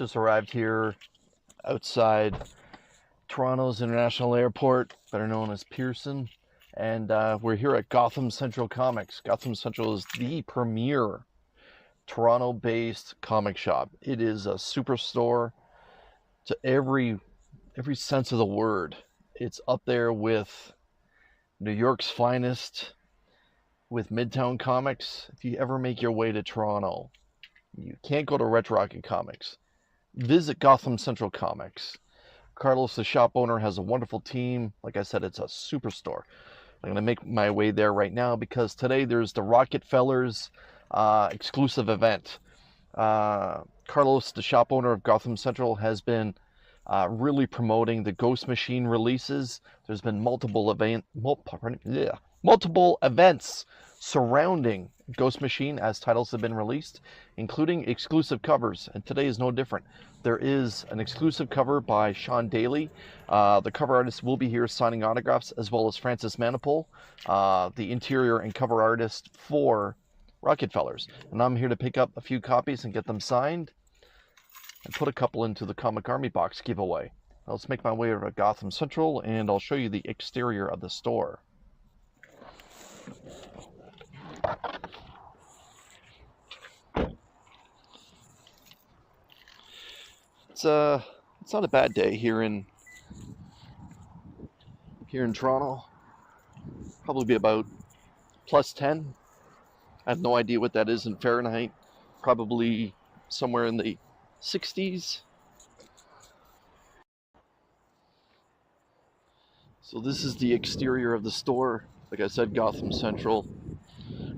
just arrived here outside Toronto's International Airport, better known as Pearson, and we're here at Gotham Central Comics. Gotham Central is the premier Toronto-based comic shop. It is a superstore to every sense of the word. It's up there with New York's finest, with Midtown Comics. If you ever make your way to Toronto, you can't go to Red Rocket Comics. Visit Gotham Central Comics. Carlos, the shop owner, has a wonderful team. Like I said, it's a superstore. I'm going to make my way there right now because today there's the Rocketfellers exclusive event. Carlos, the shop owner of Gotham Central, has been really promoting the Ghost Machine releases. There's been multiple events surrounding Ghost Machine as titles have been released, including exclusive covers, and today is no different. There is an exclusive cover by Shawn Daley. The cover artist will be here signing autographs, as well as Francis Manapul, the interior and cover artist for Rocketfellers. And I'm here to pick up a few copies and get them signed and put a couple into the Comic Army box giveaway. Now let's make my way over to Gotham Central and I'll show you the exterior of the store. It's not a bad day here in Toronto. Probably be about plus 10. I have no idea what that is in Fahrenheit. Probably somewhere in the 60s. So this is the exterior of the store. Like I said, Gotham Central.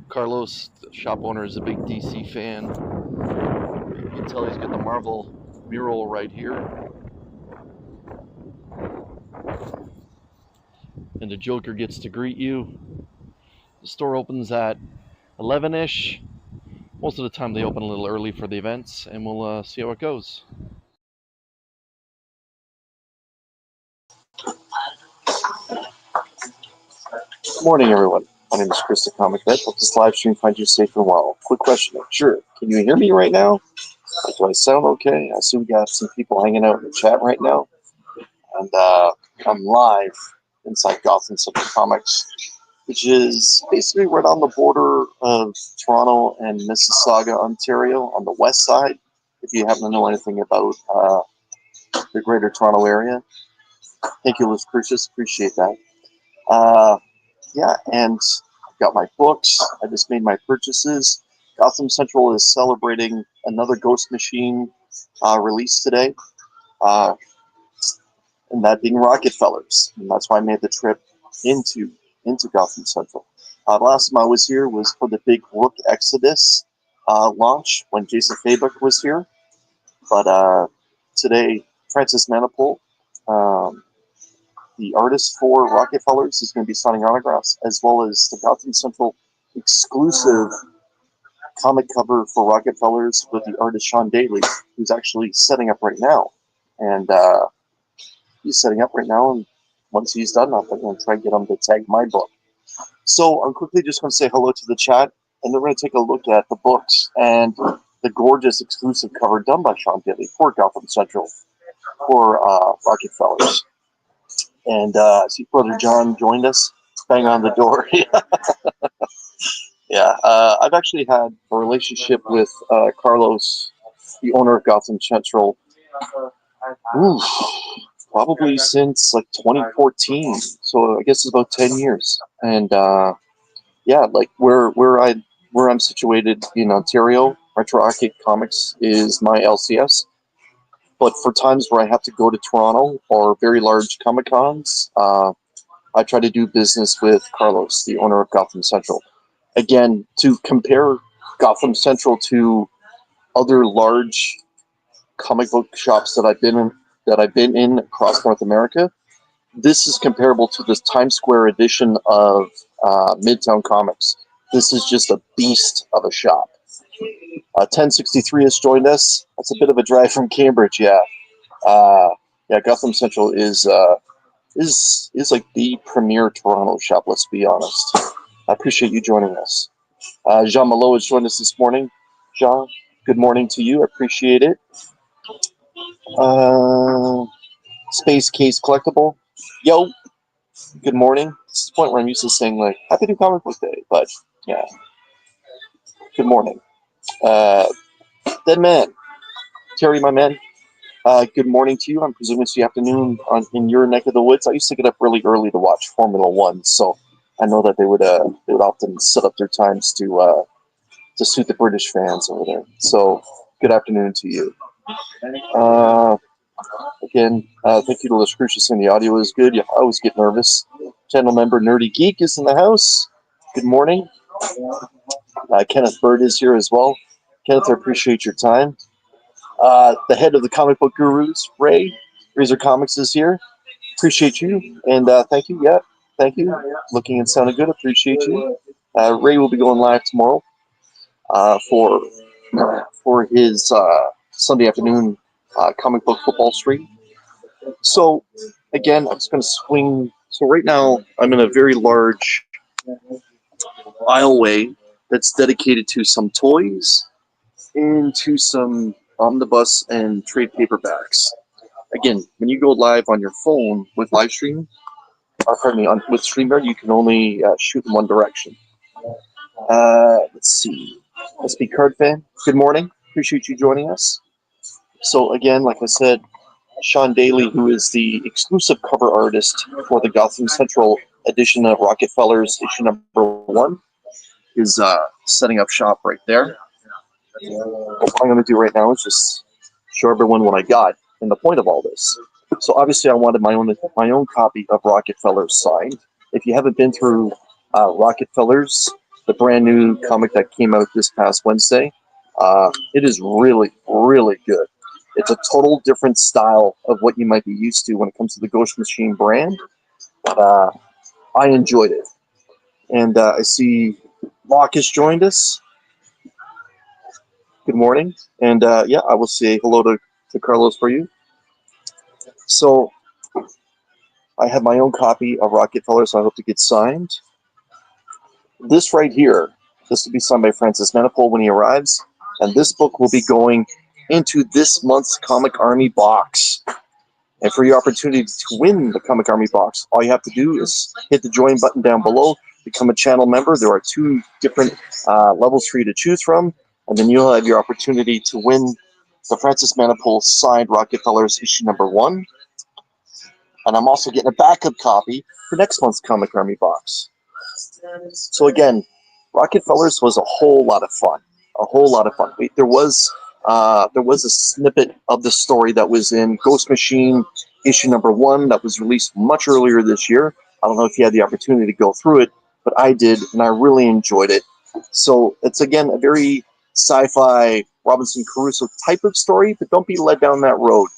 Carlos, the shop owner, is a big DC fan. You can tell he's got the Marvel mural right here. And the Joker gets to greet you. The store opens at 11-ish. Most of the time they open a little early for the events, and we'll see how it goes. Good morning, everyone. My name is Chris, the Comic Vet. Hope this live stream finds you safe and well. Quick question. Sure. Can you hear me right now? Do I sound okay? I see we got some people hanging out in the chat right now. And I'm live inside Gotham Central Comics, which is basically right on the border of Toronto and Mississauga, Ontario, on the west side, if you happen to know anything about the greater Toronto area. Thank you, Liz Crucius. Appreciate that. Yeah, and I've got my books. I just made my purchases. Gotham Central is celebrating another Ghost Machine release today, and that being Rocketfellers. And that's why I made the trip into Gotham Central. The last time I was here was for the big Rook Exodus launch when Jason Fabok was here. But today, Francis Manapul, the artist for Rocketfellers, is going to be signing autographs, as well as the Gotham Central exclusive comic cover for Rocketfellers with the artist Shawn Daley, who's actually setting up right now. And he's setting up right now, and once he's done, I'm going to try and get him to tag my book. So I'm quickly just going to say hello to the chat, and then we're going to take a look at the books and the gorgeous exclusive cover done by Shawn Daley for Gotham Central for Rocketfellers. And I see Brother John joined us, bang on the door. Yeah, I've actually had a relationship with Carlos, the owner of Gotham Central, probably since like 2014. So I guess it's about 10 years. And yeah, like where I'm situated in Ontario, Retro Rocket Comics is my LCS. But for times where I have to go to Toronto or very large Comic Cons, I try to do business with Carlos, the owner of Gotham Central. Again, to compare Gotham Central to other large comic book shops that I've been in across North America, this is comparable to the Times Square edition of Midtown Comics. This is just a beast of a shop. 1063 has joined us. That's a bit of a drive from Cambridge, yeah. Yeah, Gotham Central is like the premier Toronto shop, let's be honest. I appreciate you joining us. Jean Malo has joined us this morning. Jean, good morning to you. I appreciate it. Space Case Collectible. Yo, good morning. This is the point where I'm used to saying, like, Happy New Comic Book Day, but yeah, good morning. Uh, Dead Man, Terry, my man, good morning to you. I'm presuming it's the afternoon in your neck of the woods. I used to get up really early to watch Formula One, so I know that they would often set up their times to suit the British fans over there. So good afternoon to you. Again, thank you to Les Crucius, and the audio is good. Yeah, I always get nervous. Channel member Nerdy Geek is in the house. Good morning. Kenneth Bird is here as well. Kenneth, I appreciate your time. The head of the comic book gurus, Ray, Razor Comics is here. Appreciate you, and thank you. Yeah, thank you. Looking and sounding good. Appreciate you. Ray will be going live tomorrow for his Sunday afternoon comic book football stream. So again, I'm just going to swing. So right now, I'm in a very large aisleway that's dedicated to some toys and to some omnibus and trade paperbacks. Again, when you go live on your phone with live stream, with StreamYard, you can only shoot in one direction. Let's see. SB Card Fan, good morning. Appreciate you joining us. So again, like I said, Shawn Daley, who is the exclusive cover artist for the Gotham Central edition of Rocketfellers issue number 1, is setting up shop right there. What I'm going to do right now is just show everyone what I got and the point of all this. So obviously, I wanted my own copy of Rocketfellers signed. If you haven't been through Rocketfellers, the brand new comic that came out this past Wednesday, it is really, really good. It's a total different style of what you might be used to when it comes to the Ghost Machine brand. But I enjoyed it. And I see Locke has joined us. Good morning. And yeah, I will say hello to Carlos for you. So I have my own copy of Rocketfellers, so I hope to get signed. This right here, this will be signed by Francis Manapul when he arrives. And this book will be going into this month's Comic Army box. And for your opportunity to win the Comic Army box, all you have to do is hit the join button down below, become a channel member. There are 2 different levels for you to choose from, and then you'll have your opportunity to win the Francis Manapul signed Rocketfellers issue number 1. And I'm also getting a backup copy for next month's Comic Army box. So again, Rocketfellers was a whole lot of fun. A whole lot of fun. There was a snippet of the story that was in Ghost Machine issue number 1 that was released much earlier this year. I don't know if you had the opportunity to go through it, but I did, and I really enjoyed it. So it's, again, a very sci-fi Robinson Crusoe type of story, but don't be led down that road.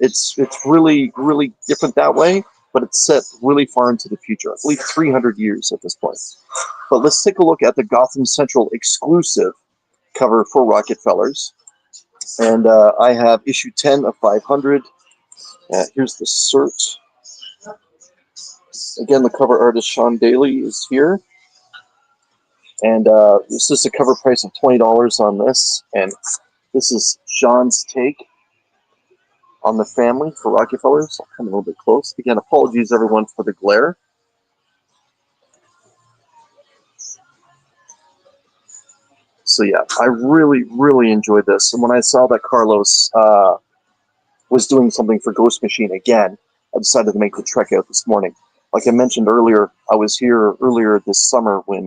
It's really, really different that way, but it's set really far into the future. I believe 300 years at this point. But let's take a look at the Gotham Central exclusive cover for Rocketfellers. And I have issue 10 of 500. Here's the cert. Again, the cover artist Shawn Daley is here. And this is a cover price of $20 on this. And this is Shawn's take on the family for Rocketfellers. I'll come a little bit close. Again, apologies everyone for the glare. So yeah, I really, really enjoyed this. And when I saw that Carlos was doing something for Ghost Machine again, I decided to make the trek out this morning. Like I mentioned earlier, I was here earlier this summer when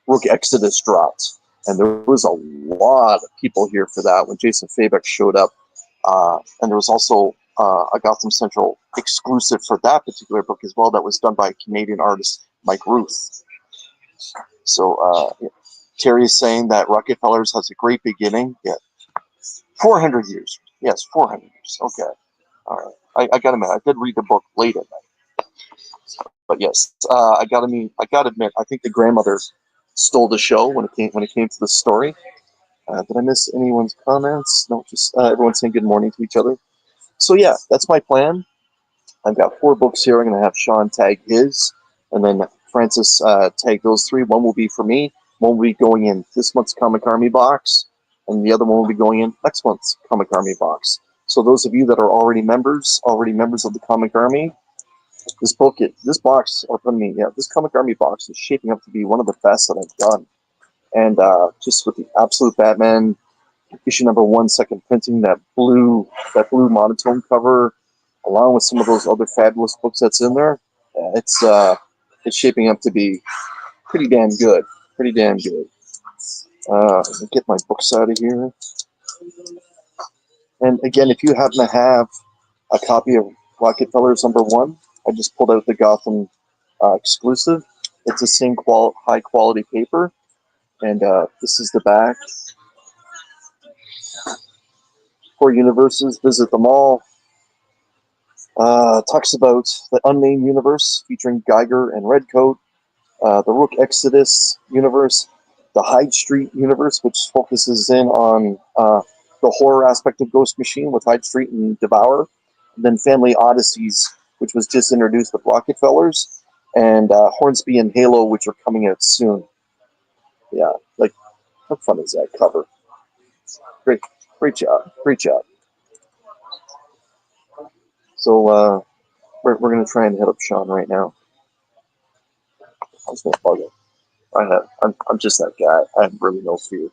Rook Exodus dropped. And there was a lot of people here for that when Jason Fabeck showed up. And there was also a Gotham Central exclusive for that particular book as well that was done by Canadian artist Mike Ruth. So Terry is saying that Rocketfellers has a great beginning. Yeah, 400 years. Yes, 400 years. Okay. All right. I got to admit, I did read the book late at night. But yes, I got to admit, I think the grandmother stole the show when it came to the story. Did I miss anyone's comments? No, just everyone's saying good morning to each other. So yeah, that's my plan. I've got 4 books here. I'm going to have Shawn tag his, and then Francis tag those 3. One will be for me. One will be going in this month's Comic Army box, and the other one will be going in next month's Comic Army box. So those of you that are already members of the Comic Army, this box, or pardon me, yeah, this Comic Army box is shaping up to be one of the best that I've done. And just with the Absolute Batman issue number 1, second printing, that blue monotone cover, along with some of those other fabulous books that's in there, it's shaping up to be pretty damn good. Pretty damn good. Let me get my books out of here. And again, if you happen to have a copy of Rocketfellers number 1, I just pulled out the Gotham exclusive. It's the same high quality paper, and this is the back. 4 universes, visit them all. Talks about the Unnamed Universe featuring Geiger and Redcoat, the Rook Exodus universe, the Hyde Street universe, which focuses in on the horror aspect of Ghost Machine with Hyde Street and Devour, and then Family Odysseys, which was just introduced with Rocketfellers, and Hornsby and Halo, which are coming out soon. Yeah, like, how fun is that cover? Great job. So we're gonna try and hit up Shawn right now. I was gonna bug him. I'm just that guy. I have really no fear.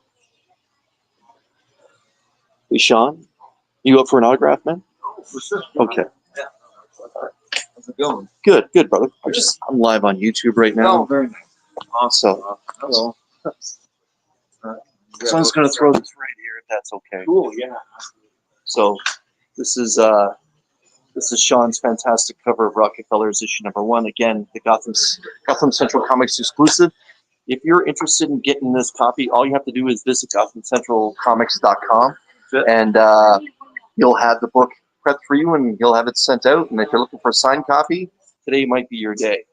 Hey, Shawn, you up for an autograph, man? For sure. Okay. Yeah. How's it going? Good, brother. I'm live on YouTube right now. Oh, very nice. Awesome. Hello. So I was gonna throw this right here, if that's okay. Cool. Yeah. So this is Shawn's fantastic cover of Rocketfellers issue number 1. Again, the Gotham Central Comics exclusive. If you're interested in getting this copy, all you have to do is visit GothamCentralComics.com, and you'll have the book prepped for you, and you'll have it sent out. And if you're looking for a signed copy, today might be your day.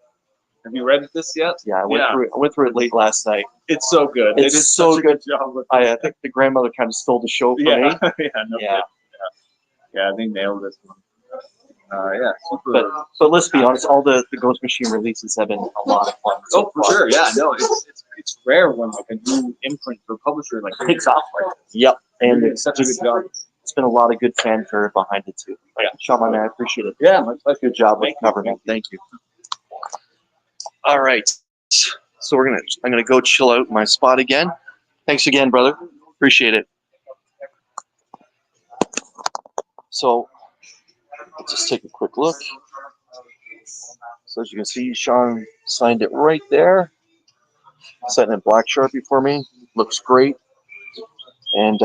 Have you read this yet? Yeah, I went through it late last night. It's so good. It's they did so such good. a good job with I think the grandmother kind of stole the show for me. yeah, no Yeah. kidding. Yeah, they nailed this one. Yeah, super. But let's be honest, all the Ghost Machine releases have been a lot of fun. Oh, for sure. Yeah, no, it's rare when like a new imprint or publisher like takes off like this. Yep, and It's such a good job. It's been a lot of good fanfare behind it too. Yeah. Shawn, man, I appreciate it. Yeah, my pleasure. Good job with Thank the cover, man. Thank you. All right, so I'm gonna go chill out in my spot again. Thanks again, brother. Appreciate it. So let's just take a quick look. So as you can see, Shawn signed it right there. Signed in black Sharpie for me. Looks great. And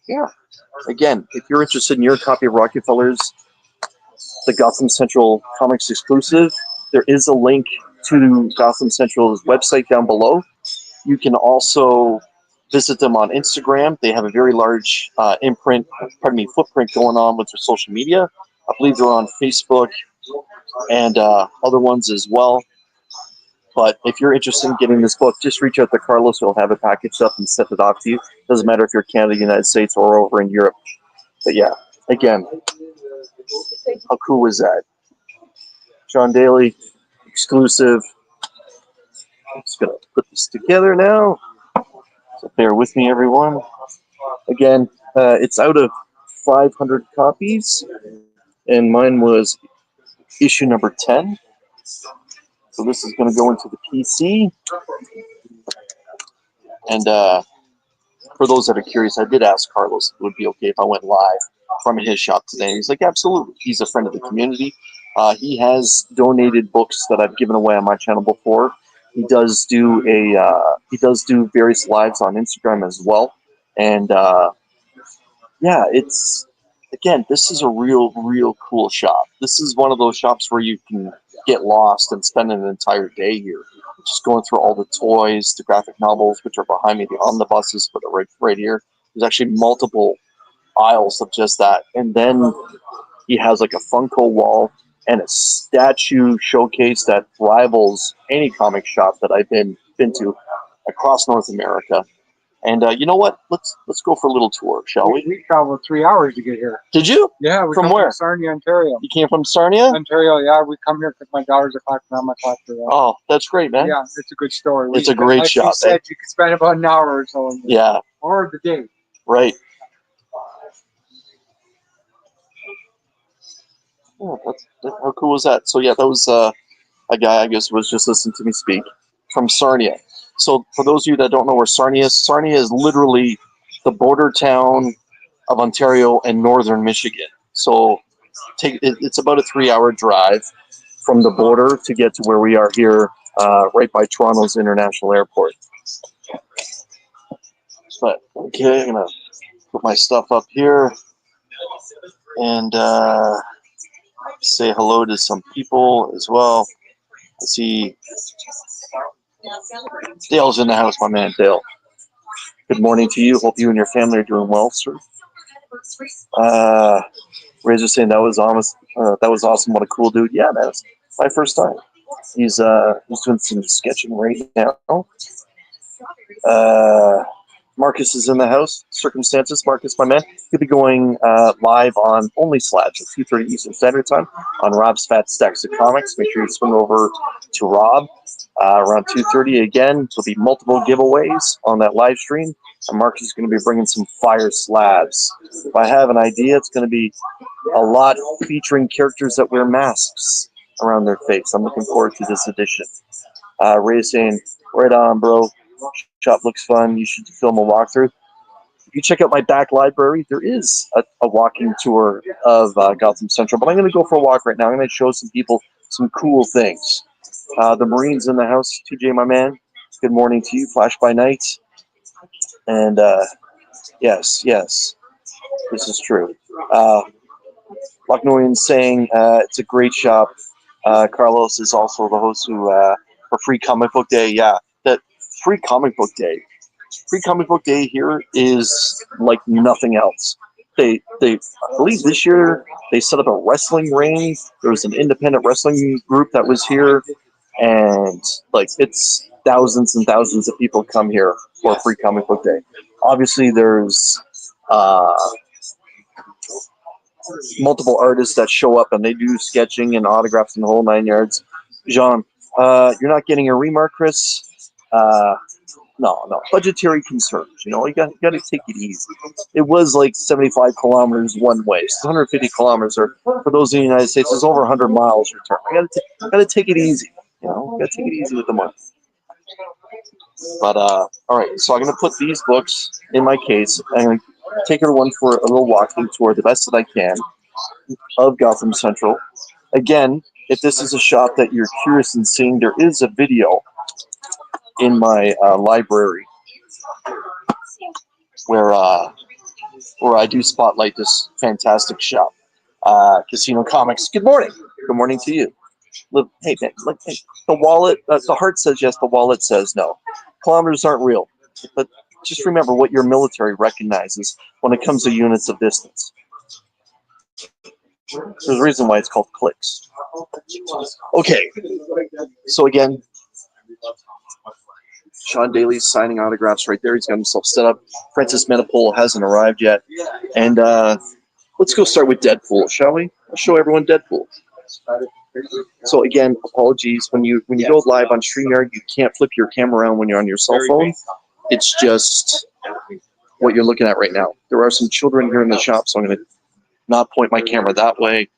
yeah, again, if you're interested in your copy of Rocketfellers, the Gotham Central Comics exclusive, there is a link to Gotham Central's website down below. You can also visit them on Instagram. They have a very large footprint going on with their social media. I believe they're on Facebook and other ones as well. But if you're interested in getting this book, just reach out to Carlos. He'll have it packaged up and sent it off to you. Doesn't matter if you're Canada, United States, or over in Europe. But yeah, again, how cool is that? Shawn Daley, exclusive. I'm just going to put this together now. So bear with me, everyone. Again, it's out of 500 copies, and mine was issue number 10. So this is going to go into the PC. And for those that are curious, I did ask Carlos if it would be okay if I went live from his shop today. He's like, absolutely. He's a friend of the community. He has donated books that I've given away on my channel before. He does do various lives on Instagram as well. And yeah, this is a real cool shop. This is one of those shops where you can get lost and spend an entire day here, just going through all the toys, the graphic novels, which are behind me, the omnibuses, but right here. There's actually multiple aisles of just that. And then he has like a Funko wall and a statue showcase that rivals any comic shop that I've been to across North America. And you know what? Let's go for a little tour, shall we? We traveled 3 hours to get here. Did you? Yeah, we From come where? From Sarnia, Ontario. You came from Sarnia? Ontario, yeah. We come here because my daughter's a collector, I'm a collector. Oh, that's great, man. Yeah, it's a good story. It's a great like shop. You said, you could spend about an hour or so. Yeah. Or the day. Right. How cool was that? So yeah, that was a guy I guess who was just listening to me speak from Sarnia. So for those of you that don't know where Sarnia is literally the border town of Ontario and northern Michigan. So it's about a 3-hour drive from the border to get to where we are here, right by Toronto's International Airport. But okay, I'm gonna put my stuff up here and say hello to some people as well. I see Dale's in the house, my man Dale. Good morning to you. Hope you and your family are doing well, sir. Razor saying that was awesome. What a cool dude. Yeah, man, it's my first time. He's doing some sketching right now. Marcus is in the house. Circumstances, Marcus, my man. He'll be going live on Only Slabs at 2:30 Eastern Standard Time on Rob's Fat Stacks of Comics. Make sure you swing over to Rob around 2:30 again. There'll be multiple giveaways on that live stream. And Marcus is going to be bringing some fire slabs. If I have an idea, it's going to be a lot featuring characters that wear masks around their face. I'm looking forward to this edition. Ray saying, right on, bro. Shop looks fun. You should film a walkthrough. If you check out my back library, there is a walking tour of Gotham Central. But I'm going to go for a walk right now. I'm going to show some people some cool things. The Marines in the house. TJ, my man. Good morning to you. Flash by night. And yes, this is true. Lochnoyan saying it's a great shop. Carlos is also the host for Free Comic Book Day. Yeah, that Free Comic Book Day. Free Comic Book Day here is like nothing else. I believe this year they set up a wrestling ring. There was an independent wrestling group that was here, and like it's thousands and thousands of people come here for Free Comic Book Day. Obviously, there's multiple artists that show up and they do sketching and autographs and the whole 9 yards. Jean, you're not getting a remark, Chris. No, budgetary concerns. You know, you got to take it easy. It was like 75 kilometers one way. So 150 kilometers, or for those in the United States, is over 100 miles return. I got to take it easy. You know, got to take it easy with the money. But all right, so I'm gonna put these books in my case. I'm gonna take everyone for a little walking tour, the best that I can, of Gotham Central. Again, if this is a shop that you're curious in seeing, there is a video in my library where I do spotlight this fantastic shop, Casino Comics. Good morning. Good morning to you. Look, hey man, look, hey, the wallet. The heart says yes. The wallet says no. Kilometers aren't real, but just remember what your military recognizes when it comes to units of distance. There's a reason why it's called clicks. Okay, so again, Shawn Daley's signing autographs right there. He's got himself set up. Francis Manapul hasn't arrived yet. And let's go start with Deadpool, shall we? I'll show everyone Deadpool. So again, apologies. When you go live on StreamYard, you can't flip your camera around when you're on your cell phone. It's just what you're looking at right now. There are some children here in the shop, so I'm going to not point my camera that way.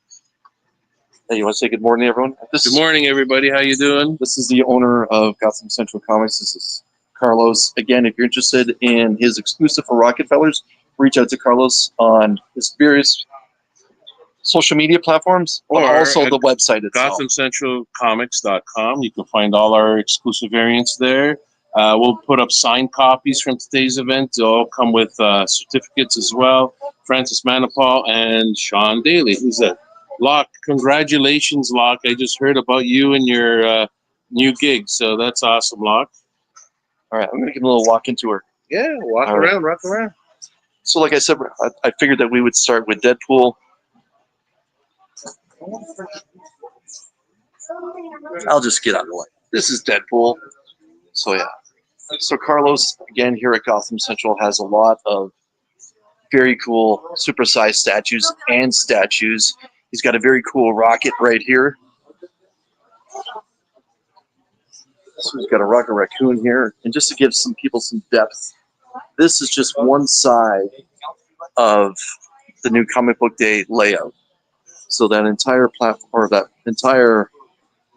Hey, you want to say good morning, everyone? Good morning, everybody. How you doing? This is the owner of Gotham Central Comics. This is Carlos. Again, if you're interested in his exclusive for Rocketfellers, reach out to Carlos on his various social media platforms, but also the website itself. GothamCentralComics.com. You can find all our exclusive variants there. We'll put up signed copies from today's event. They'll all come with certificates as well. Francis Manapul and Shawn Daley. Who's that? Locke, congratulations, Locke. I just heard about you and your new gig, so that's awesome, Locke. All right, I'm going to give him a little walk-in tour. Yeah, walk around. So like I said, I figured that we would start with Deadpool. I'll just get out of the way. This is Deadpool. So yeah. So Carlos, again, here at Gotham Central, has a lot of very cool supersized statues. He's got a very cool rocket right here. So he's got a rocket raccoon here. And just to give some people some depth, this is just one side of the new Comic Book Day layout. So that entire platform, or that entire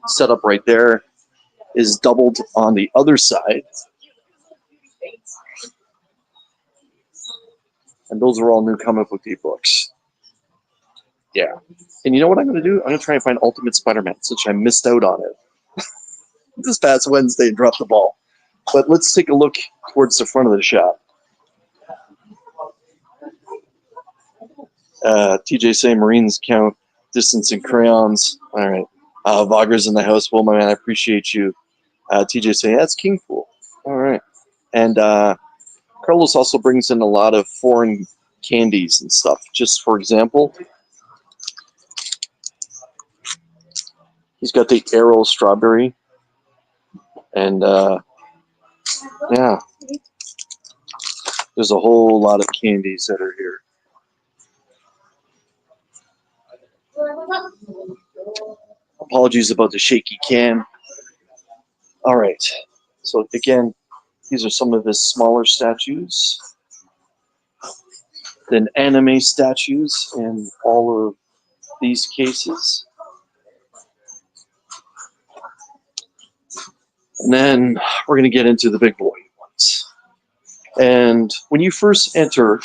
setup right there, is doubled on the other side. And those are all new comic book books. Yeah. And you know what I'm going to do? I'm going to try and find Ultimate Spider-Man, since I missed out on it this past Wednesday and dropped the ball. But let's take a look towards the front of the shop. TJ saying Marines count distance in crayons. All right. Vogger's in the house. Well, my man, I appreciate you. TJ saying, that's King Fool. All right. And Carlos also brings in a lot of foreign candies and stuff. Just for example, he's got the Aero strawberry. And yeah, there's a whole lot of candies that are here. Apologies about the shaky cam. All right. So again, these are some of his smaller statues. Then anime statues in all of these cases. And then we're going to get into the big boy ones. And when you first enter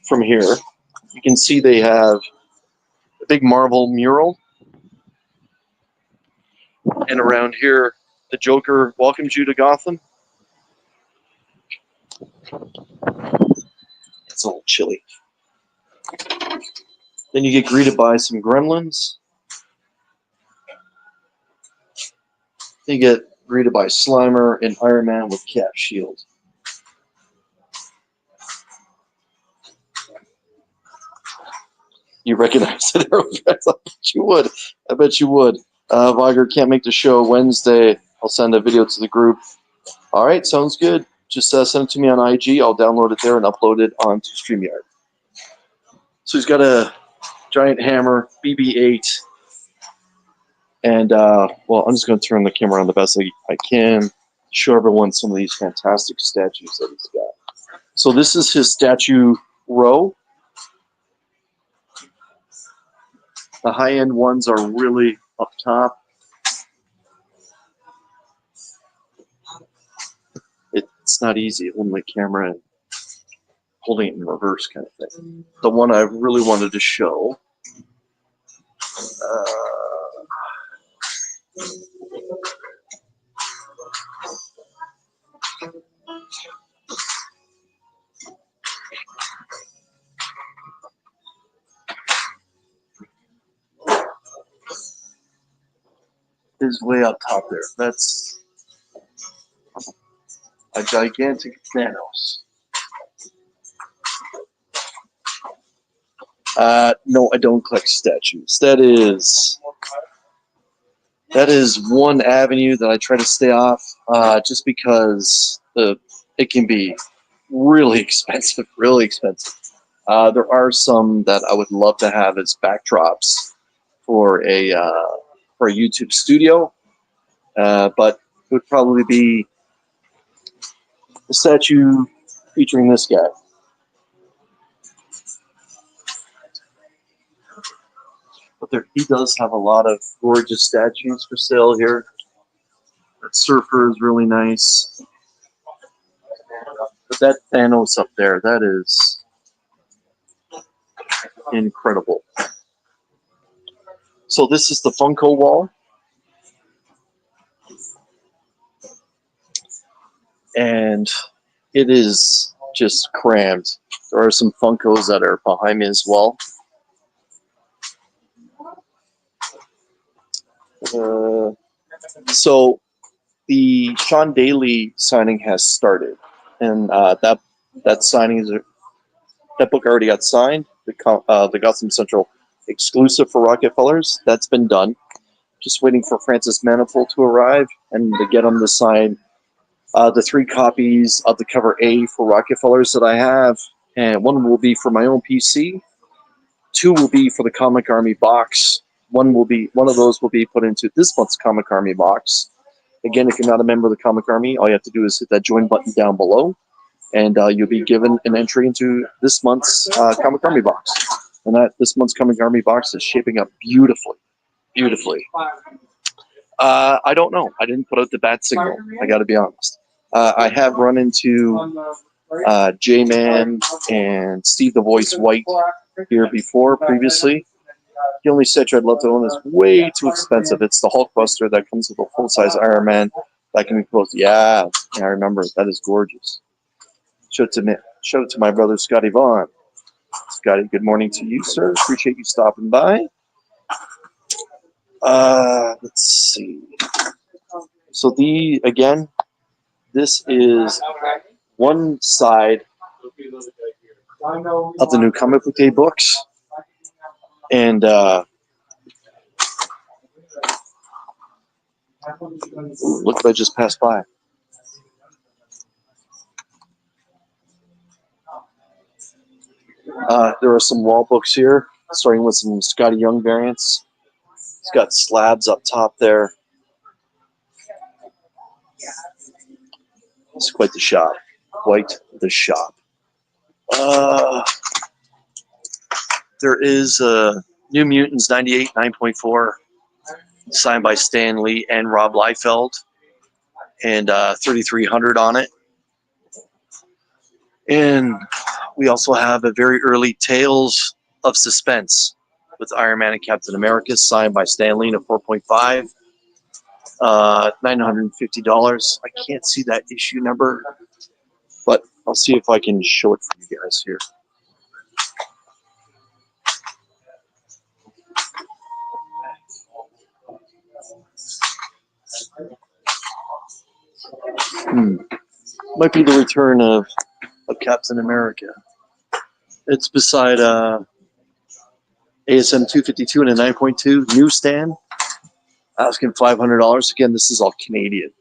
from here, you can see they have a big marble mural. And around here, the Joker welcomes you to Gotham. It's a little chilly. Then you get greeted by some gremlins. Then you get greeted by Slimer and Iron Man with Cap Shield. You recognize it, I bet you would. I bet you would. Viger can't make the show Wednesday. I'll send a video to the group. All right, sounds good. Just send it to me on IG. I'll download it there and upload it onto StreamYard. So he's got a giant hammer, BB-8. And, well, I'm just going to turn the camera on the best I can. Show everyone some of these fantastic statues that he's got. So this is his statue row. The high-end ones are really up top. It's not easy holding the camera and holding it in reverse kind of thing. The one I really wanted to show is way up top there. That's a gigantic Thanos. No, I don't collect statues. That is one avenue that I try to stay off, just because it can be really expensive, really expensive. There are some that I would love to have as backdrops for a YouTube studio, but it would probably be a statue featuring this guy. But he does have a lot of gorgeous statues for sale here. That surfer is really nice. But that Thanos up there, that is incredible. So this is the Funko wall. And it is just crammed. There are some Funkos that are behind me as well. So the Shawn Daley signing has started, and that signing is that book already got signed. The Gotham Central exclusive for Rocketfellers, that's been done. Just waiting for Francis Manapul to arrive and to get him to sign the 3 copies of the cover A for Rocketfellers that I have, and 1 will be for my own PC. 2 will be for the Comic Army box. One of those will be put into this month's Comic Army box. Again, if you're not a member of the Comic Army, all you have to do is hit that join button down below, and you'll be given an entry into this month's Comic Army box. And that this month's Coming Army box is shaping up beautifully. Beautifully. I don't know. I didn't put out the bat signal. I got to be honest. I have run into J-Man and Steve the Voice White here before, previously. The only Citra I'd love to own is way too expensive. It's the Hulkbuster that comes with a full-size Iron Man that can be posted. Yeah, I remember. That is gorgeous. Show it to me. Show it to my brother Scotty Vaughn. Scotty, good morning to you, sir. Appreciate you stopping by. Let's see. So this is one side of the new Comic Book Day books, and look what I just passed by. There are some wall books here, starting with some Scotty Young variants. It's got slabs up top there. It's quite the shop. Quite the shop. There is New Mutants 98 9.4, signed by Stan Lee and Rob Liefeld, and 3,300 on it. And we also have a very early Tales of Suspense with Iron Man and Captain America, signed by Stan Lee, at 4.5, $950. I can't see that issue number, but I'll see if I can show it for you guys here. Might be the return of Captain America. It's beside ASM 252 and a 9.2 newsstand, asking $500. Again, this is all Canadian.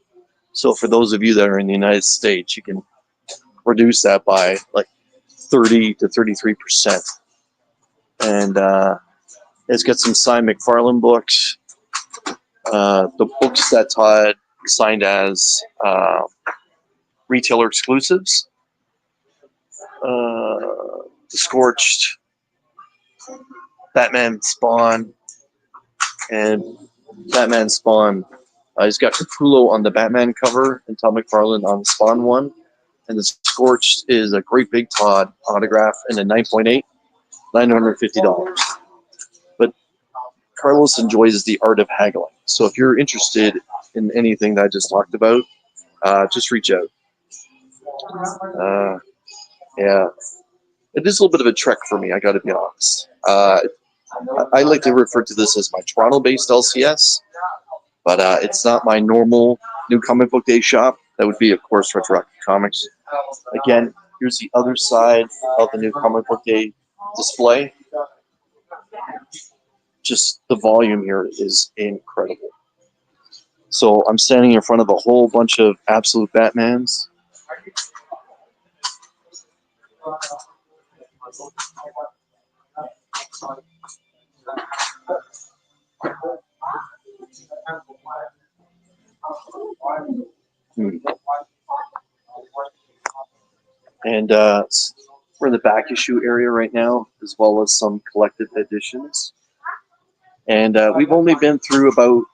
So for those of you that are in the United States, you can reduce that by like 30 to 33%. And it's got some signed McFarlane books. The books that Todd signed as retailer exclusives. The Scorched, Batman Spawn, and Batman Spawn. He's got Capullo on the Batman cover and Todd McFarlane on the Spawn one. And the Scorched is a great big Todd autograph in a 9.8, $950. But Carlos enjoys the art of haggling. So if you're interested in anything that I just talked about, just reach out. Yeah, it is a little bit of a trek for me, I got to be honest. I like to refer to this as my Toronto-based LCS, but it's not my normal new Comic Book Day shop. That would be, of course, Rocket Comics. Again, here's the other side of the new Comic Book Day display. Just the volume here is incredible. So I'm standing in front of a whole bunch of absolute Batmans. And we're in the back issue area right now, as well as some collected editions. And we've only been through about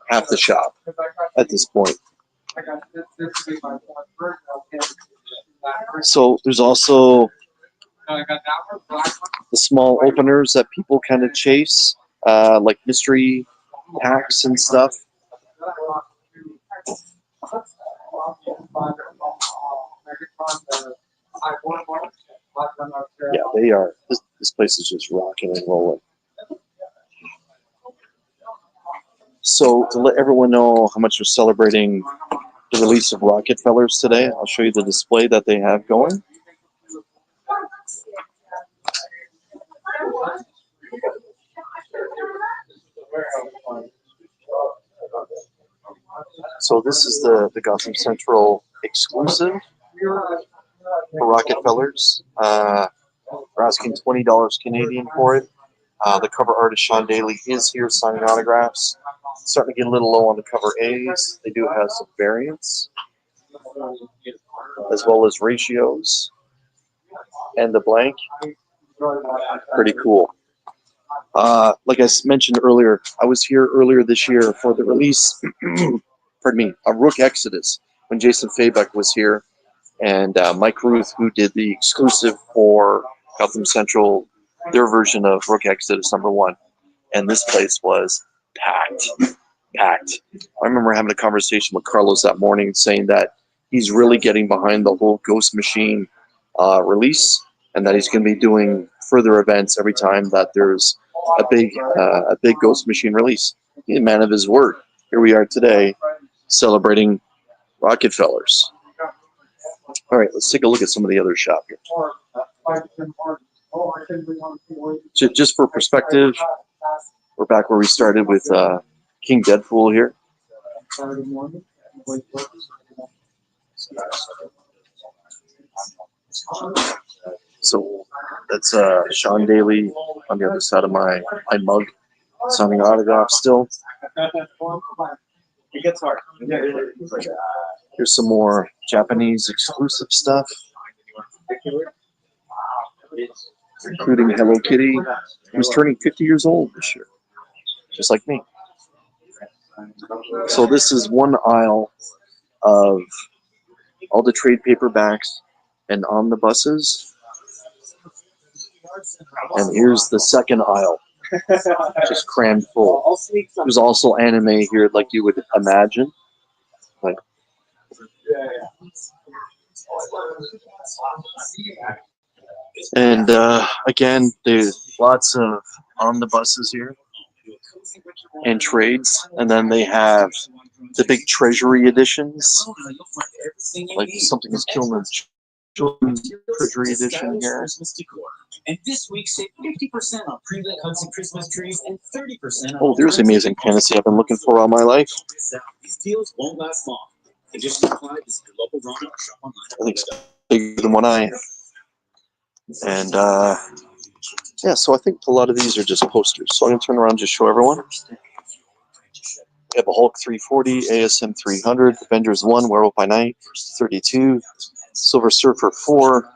half the shop at this point. So there's also the small openers that people kind of chase, like mystery packs and stuff. Yeah, they are. This place is just rocking and rolling. So to let everyone know how much we're celebrating the release of Rocketfellers today, I'll show you the display that they have going. So this is the Gotham Central exclusive for Rocketfellers. We're asking $20 Canadian for it. The cover artist Shawn Daley is here signing autographs. Starting to get a little low on the cover A's. They do have some variants, as well as ratios and the blank. Pretty cool. Like I mentioned earlier, I was here earlier this year for the release, pardon me, of Rook Exodus when Jason Fabek was here, and Mike Ruth, who did the exclusive for Gotham Central, their version of Rook Exodus #1, and this place was packed. Packed. I remember having a conversation with Carlos that morning, saying that he's really getting behind the whole Ghost Machine release, and that he's going to be doing further events every time that there's a big Ghost Machine release. He's a man of his word. Here we are today, celebrating Rocketfellers. All right, let's take a look at some of the other shop here. Just for perspective, we're back where we started with King Deadpool here. So that's Shawn Daley on the other side of my mug, signing autographs still. It gets hard. Here's some more Japanese exclusive stuff, including Hello Kitty, who's turning 50 years old this year, just like me. So this is one aisle of all the trade paperbacks and omnibuses. And here's the second aisle, just crammed full. There's also anime here, like you would imagine. Like, and again, there's lots of omnibuses here and trades, and then they have the big treasury editions, like Something is Killing the Children's Treasury Edition here. And this week, save 50% on pre-lit Hudson Christmas trees and 30% on. Oh, there's Amazing Fantasy I've been looking for all my life. These deals won't last long. Conditions apply. Visit your local Rona or shop online. I think it's bigger than what I am. And yeah, so I think a lot of these are just posters. So I'm going to turn around and just show everyone. We have a Hulk 340, ASM 300, Avengers 1, Werewolf by Night, 32, Silver Surfer 4,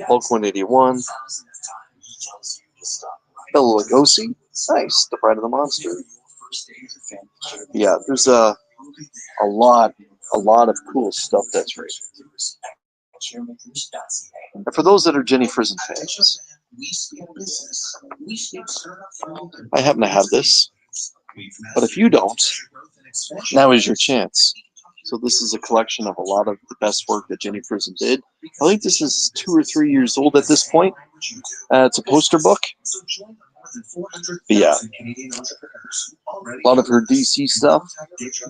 Hulk 181, Bela Lugosi, nice, The Bride of the Monster. Yeah, there's a lot of cool stuff that's right. And for those that are Jenny Frison fans, I happen to have this, but if you don't, now is your chance. So this is a collection of a lot of the best work that Jenny Frison did. I think this is 2 or 3 years old at this point. It's a poster book. But yeah, a lot of her DC stuff.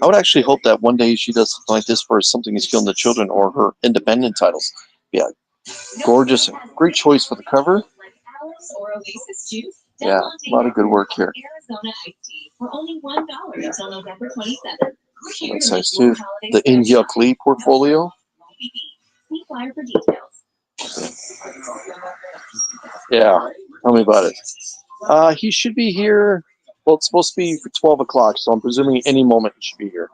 I would actually hope that one day she does something like this for Something is Killing the Children or her independent titles. Yeah, gorgeous. Great choice for the cover. Yeah, a lot of good work here. That's nice too. The In Hyuk Lee portfolio. Yeah, tell me about it. He should be here. Well, it's supposed to be for 12 o'clock, so I'm presuming any moment he should be here.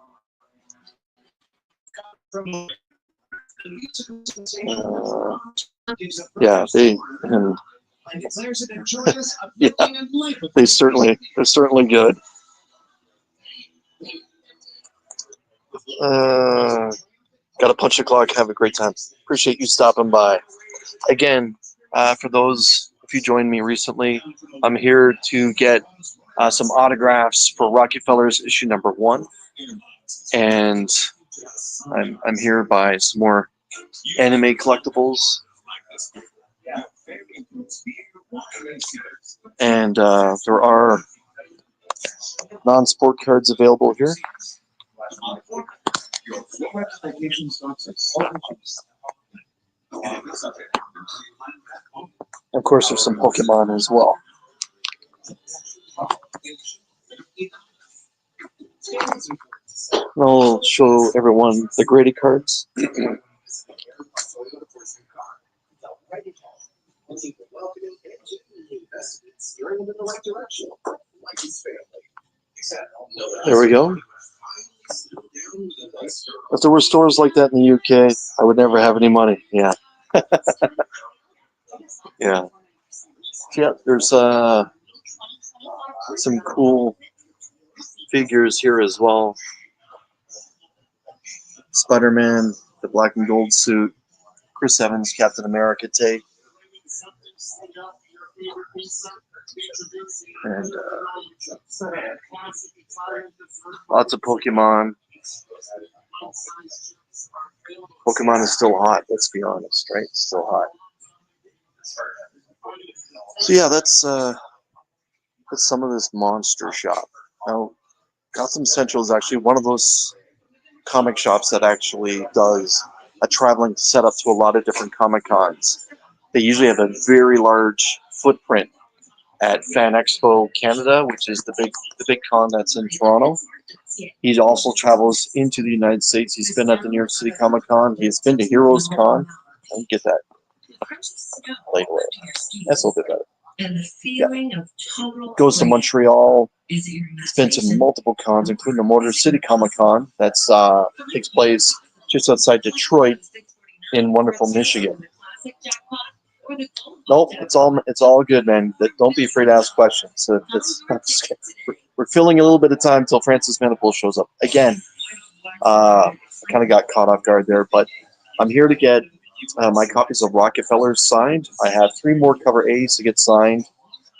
Yeah, yeah, they're certainly good. Got to punch the clock. Have a great time. Appreciate you stopping by. Again, for those, if you joined me recently, I'm here to get some autographs for Rocketfellers issue #1, and I'm here by some more anime collectibles, and there are non-sport cards available here. Of course, there's some Pokemon as well. I'll show everyone the graded cards. There we go. If there were stores like that in the UK, I would never have any money. Yeah. Yeah. Yeah, there's some cool figures here as well. Spider-Man, the black and gold suit, Chris Evans, Captain America take, and lots of Pokemon. Pokemon is still hot, let's be honest, right? It's still hot. So yeah, that's some of this monster shop. Now, Gotham Central is actually one of those comic shops that actually does a traveling setup to a lot of different Comic Cons. They usually have a very large footprint at Fan Expo Canada, which is the big con that's in Toronto. He also travels into the United States. He's been at the New York City Comic Con. He's been to Heroes Con. Let me get that laid away. That's a little bit better. Yeah. Goes to Montreal. He's been to multiple cons, including the Motor City Comic Con. That's takes place just outside Detroit in wonderful Michigan. Nope, it's all good, man. Don't be afraid to ask questions. We're filling a little bit of time until Francis Manapul shows up. Again, I kind of got caught off guard there, but I'm here to get my copies of Rocketfellers signed. I have 3 more cover A's to get signed.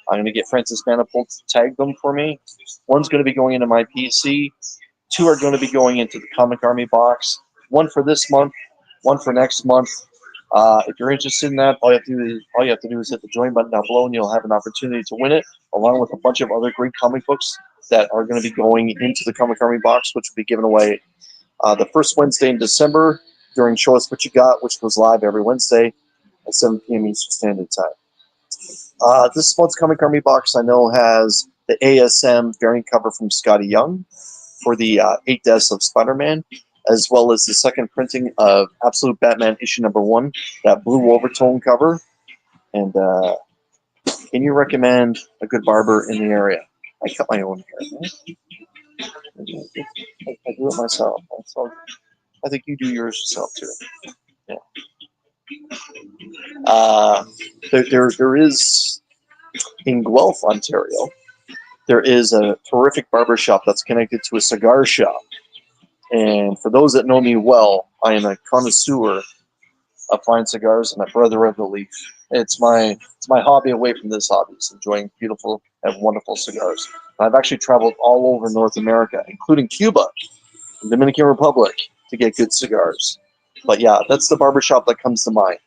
I'm going to get Francis Manapul to tag them for me. One's going to be going into my PC. 2 are going to be going into the Comic Army box. 1 for this month, 1 for next month. If you're interested in that, all you have to do is hit the join button down below, and you'll have an opportunity to win it, along with a bunch of other great comic books that are going to be going into the Comic Army box, which will be given away the first Wednesday in December during Show Us What You Got, which goes live every Wednesday at 7 p.m. Eastern Standard Time. This month's Comic Army box, I know, has the ASM variant cover from Scotty Young for the 8 Deaths of Spider-Man, as well as the second printing of Absolute Batman issue number 1, that blue overtone cover. And can you recommend a good barber in the area? I cut my own hair. I do it myself. So I think you do yours yourself too. Yeah. There is in Guelph, Ontario. There is a terrific barber shop that's connected to a cigar shop. And for those that know me well, I am a connoisseur of fine cigars and a brother of the leaf. It's my hobby away from this hobby. It's enjoying beautiful and wonderful cigars. I've actually traveled all over North America, including Cuba and Dominican Republic, to get good cigars. But yeah, that's the barbershop that comes to mind.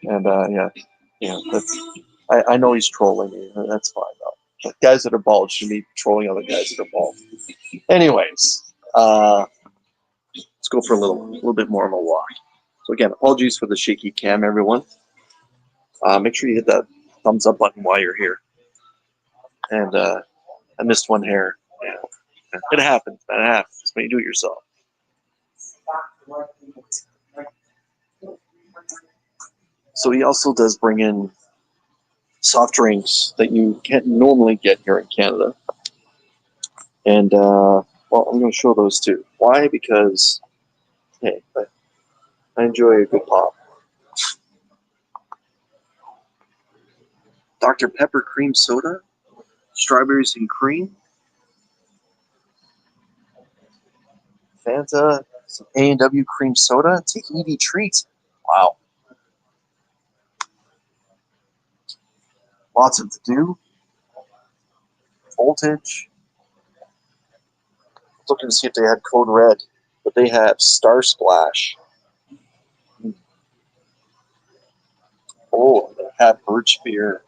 And I know he's trolling me. That's fine though. But guys that are bald should be trolling other guys that are bald. Anyways, let's go for a little bit more of a walk. So again, apologies for the shaky cam, everyone. Make sure you hit that thumbs up button while you're here. And I missed one hair. Yeah. It happens. That happens when you do it yourself. So he also does bring in soft drinks that you can't normally get here in Canada. And, well, I'm going to show those too. Why? Because, hey, I enjoy a good pop. Dr. Pepper cream soda, strawberries and cream, Fanta, some A&W cream soda, take Edie treats. Wow. Lots of to do. Voltage. Looking to see if they had Code Red, but they have Star Splash. Oh, they have birch beer.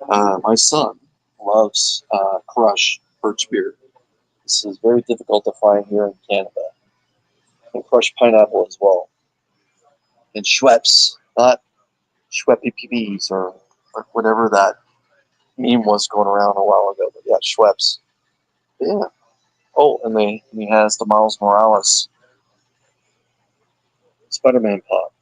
My son loves Crush birch beer. This is very difficult to find here in Canada. And Crush pineapple as well. And Schweppes, not Schweppy PBs or whatever that meme was going around a while ago. But yeah, Schweppes. Yeah. Oh, and he has the Miles Morales Spider-Man pop.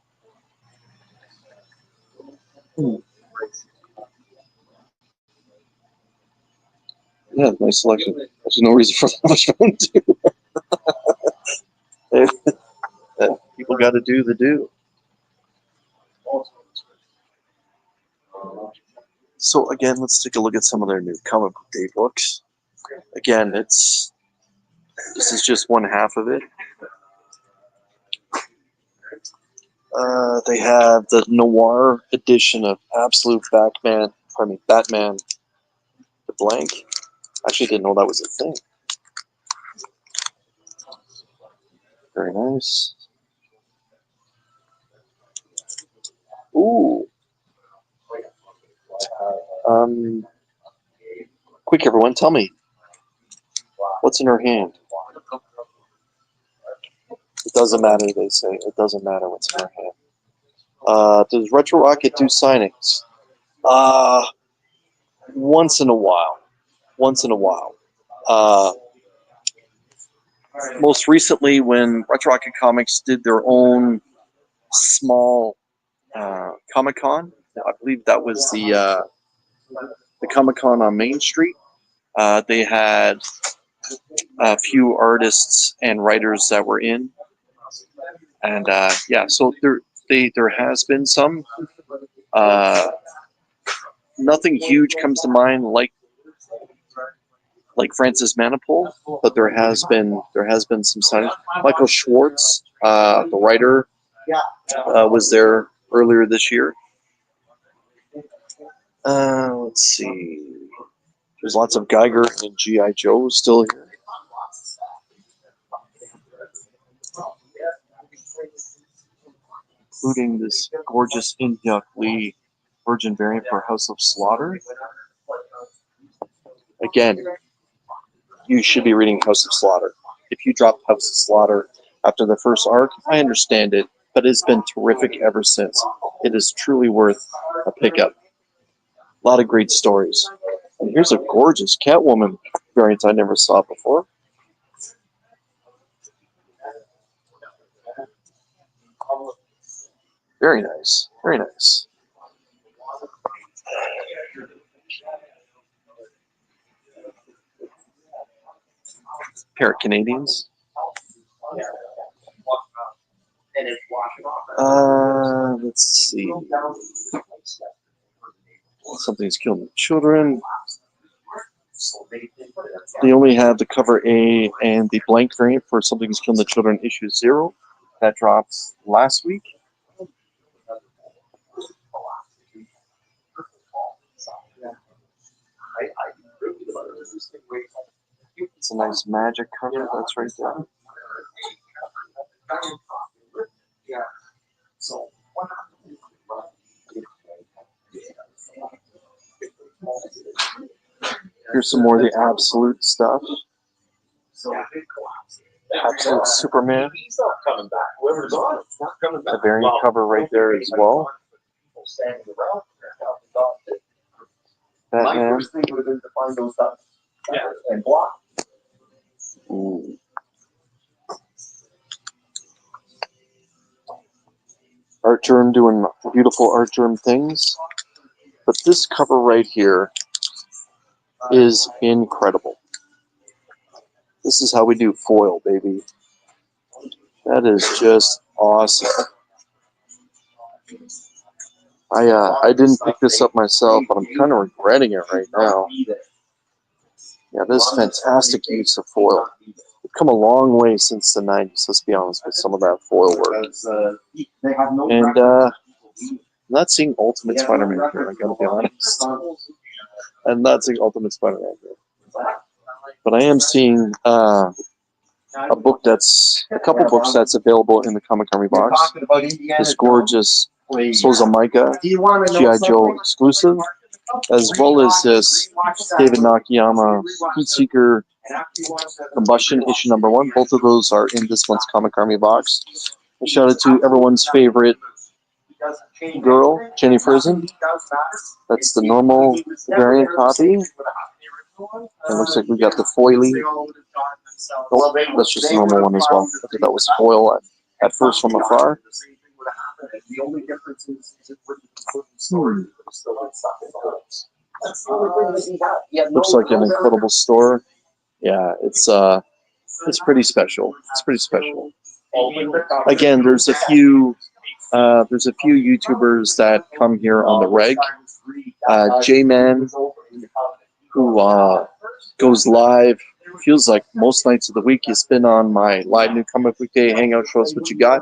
Yeah, nice selection. There's no reason for that much fun to. People got to do the do. So again, let's take a look at some of their new comic book day books. Again, this is just one half of it. They have the noir edition of Absolute Batman. Batman the Blank. Actually, didn't know that was a thing. Very nice. Ooh. Quick, everyone, tell me. What's in her hand? It doesn't matter, they say. It doesn't matter what's in her hand. Does Retro Rocket do signings? Once in a while. Once in a while. Most recently, when Retro Rocket Comics did their own small Comic-Con, I believe that was the Comic-Con on Main Street. They had a few artists and writers that were in, and yeah, so there has been some. Nothing huge comes to mind like Francis Manapul, but there has been some signings. Michael Schwartz, the writer, was there earlier this year. Let's see. There's lots of Geiger and G.I. Joe still here. Including this gorgeous Inhyuk Lee Virgin variant for House of Slaughter. Again, you should be reading House of Slaughter. If you dropped House of Slaughter after the first arc, I understand it, but it's been terrific ever since. It is truly worth a pickup. A lot of great stories. And here's a gorgeous Catwoman variant I never saw before. Very nice. Very nice. Pair of Canadians. Let's see. Something's killing the children. They only have the cover A and the blank variant for Something's Killing the Children issue 0. That dropped last week. It's a nice Magic cover. That's right there. Here's some more of the Absolute stuff. Absolute Superman. A variant cover right there as well. Batman. Ooh. Art Germ doing beautiful Art Germ things. But this cover right here is incredible. This is how we do foil, baby. That is just awesome. I didn't pick this up myself, but I'm kind of regretting it right now. Yeah, this is fantastic use of foil. We've come a long way since the 90s, let's be honest, with some of that foil work. And I'm not seeing Ultimate Spider-Man here, I gotta be honest. I'm not seeing Ultimate Spider-Man here. But I am seeing a couple books that's available in the Comic Army box. This gorgeous Sozamaika G.I. Joe exclusive, as well as this David Nakayama Heatseeker Combustion issue number 1. Both of those are in this month's Comic Army box. A shout out to everyone's favorite girl, Jenny Frison. That's the normal variant copy. It looks like we got the foily. Oh, that's just a normal one as well. I thought that was foil at first from afar. Looks like an incredible store. Yeah, it's pretty special. It's pretty special. Again, there's a few YouTubers that come here on the reg J-Man, who goes live. Feels like most nights of the week. He's been on my live New Comic Book Day Hangout. Show us what you got.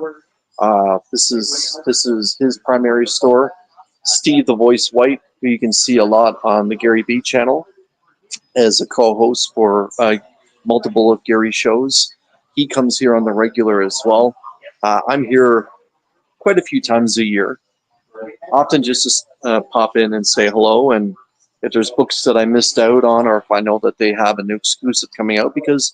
This is his primary store. Steve the Voice White, who you can see a lot on the Gary B channel as a co-host for multiple of Gary's shows. He comes here on the regular as well. I'm here quite a few times a year, often just to pop in and say hello, and if there's books that I missed out on, or if I know that they have a new exclusive coming out, because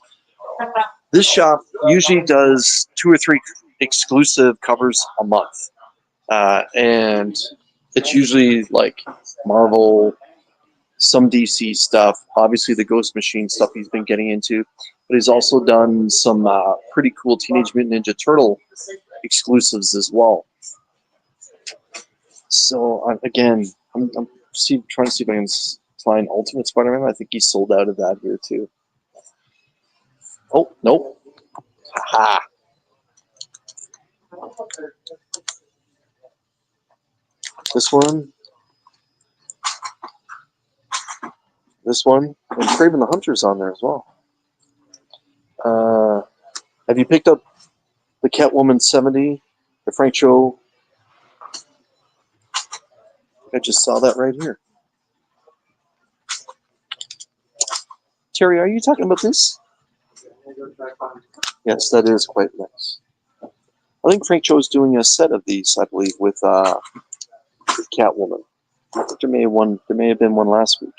this shop usually does 2 or 3 exclusive covers a month. And it's usually like Marvel, some DC stuff, obviously the Ghost Machine stuff he's been getting into, but he's also done some pretty cool Teenage Mutant Ninja Turtle exclusives as well. So again, I'm trying to see if I can find Ultimate Spider-Man. I think he's sold out of that here too. Oh, nope. Haha. This one, and Craven the Hunter's on there as well. Have you picked up the Catwoman 70, the Frank Cho? I just saw that right here. Terry, are you talking about this? Yes, that is quite nice. I think Frank Cho's doing a set of these, I believe, with Catwoman. I think there may have been one last week,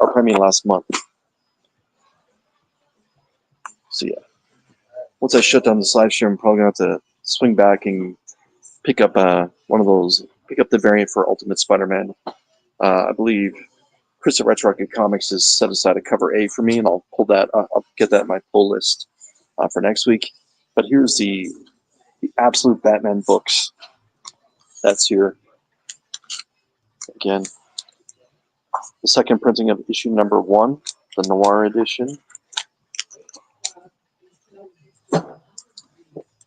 or I mean last month. So yeah, once I shut down this live stream, I'm probably gonna have to swing back and pick up one of those. Pick up the variant for Ultimate Spider-Man. I believe Chris at Rocket Comics has set aside a cover A for me, and I'll pull that. I'll get that in my pull list for next week. But here's the Absolute Batman books. That's here. Again, the second printing of issue number 1, the Noir edition.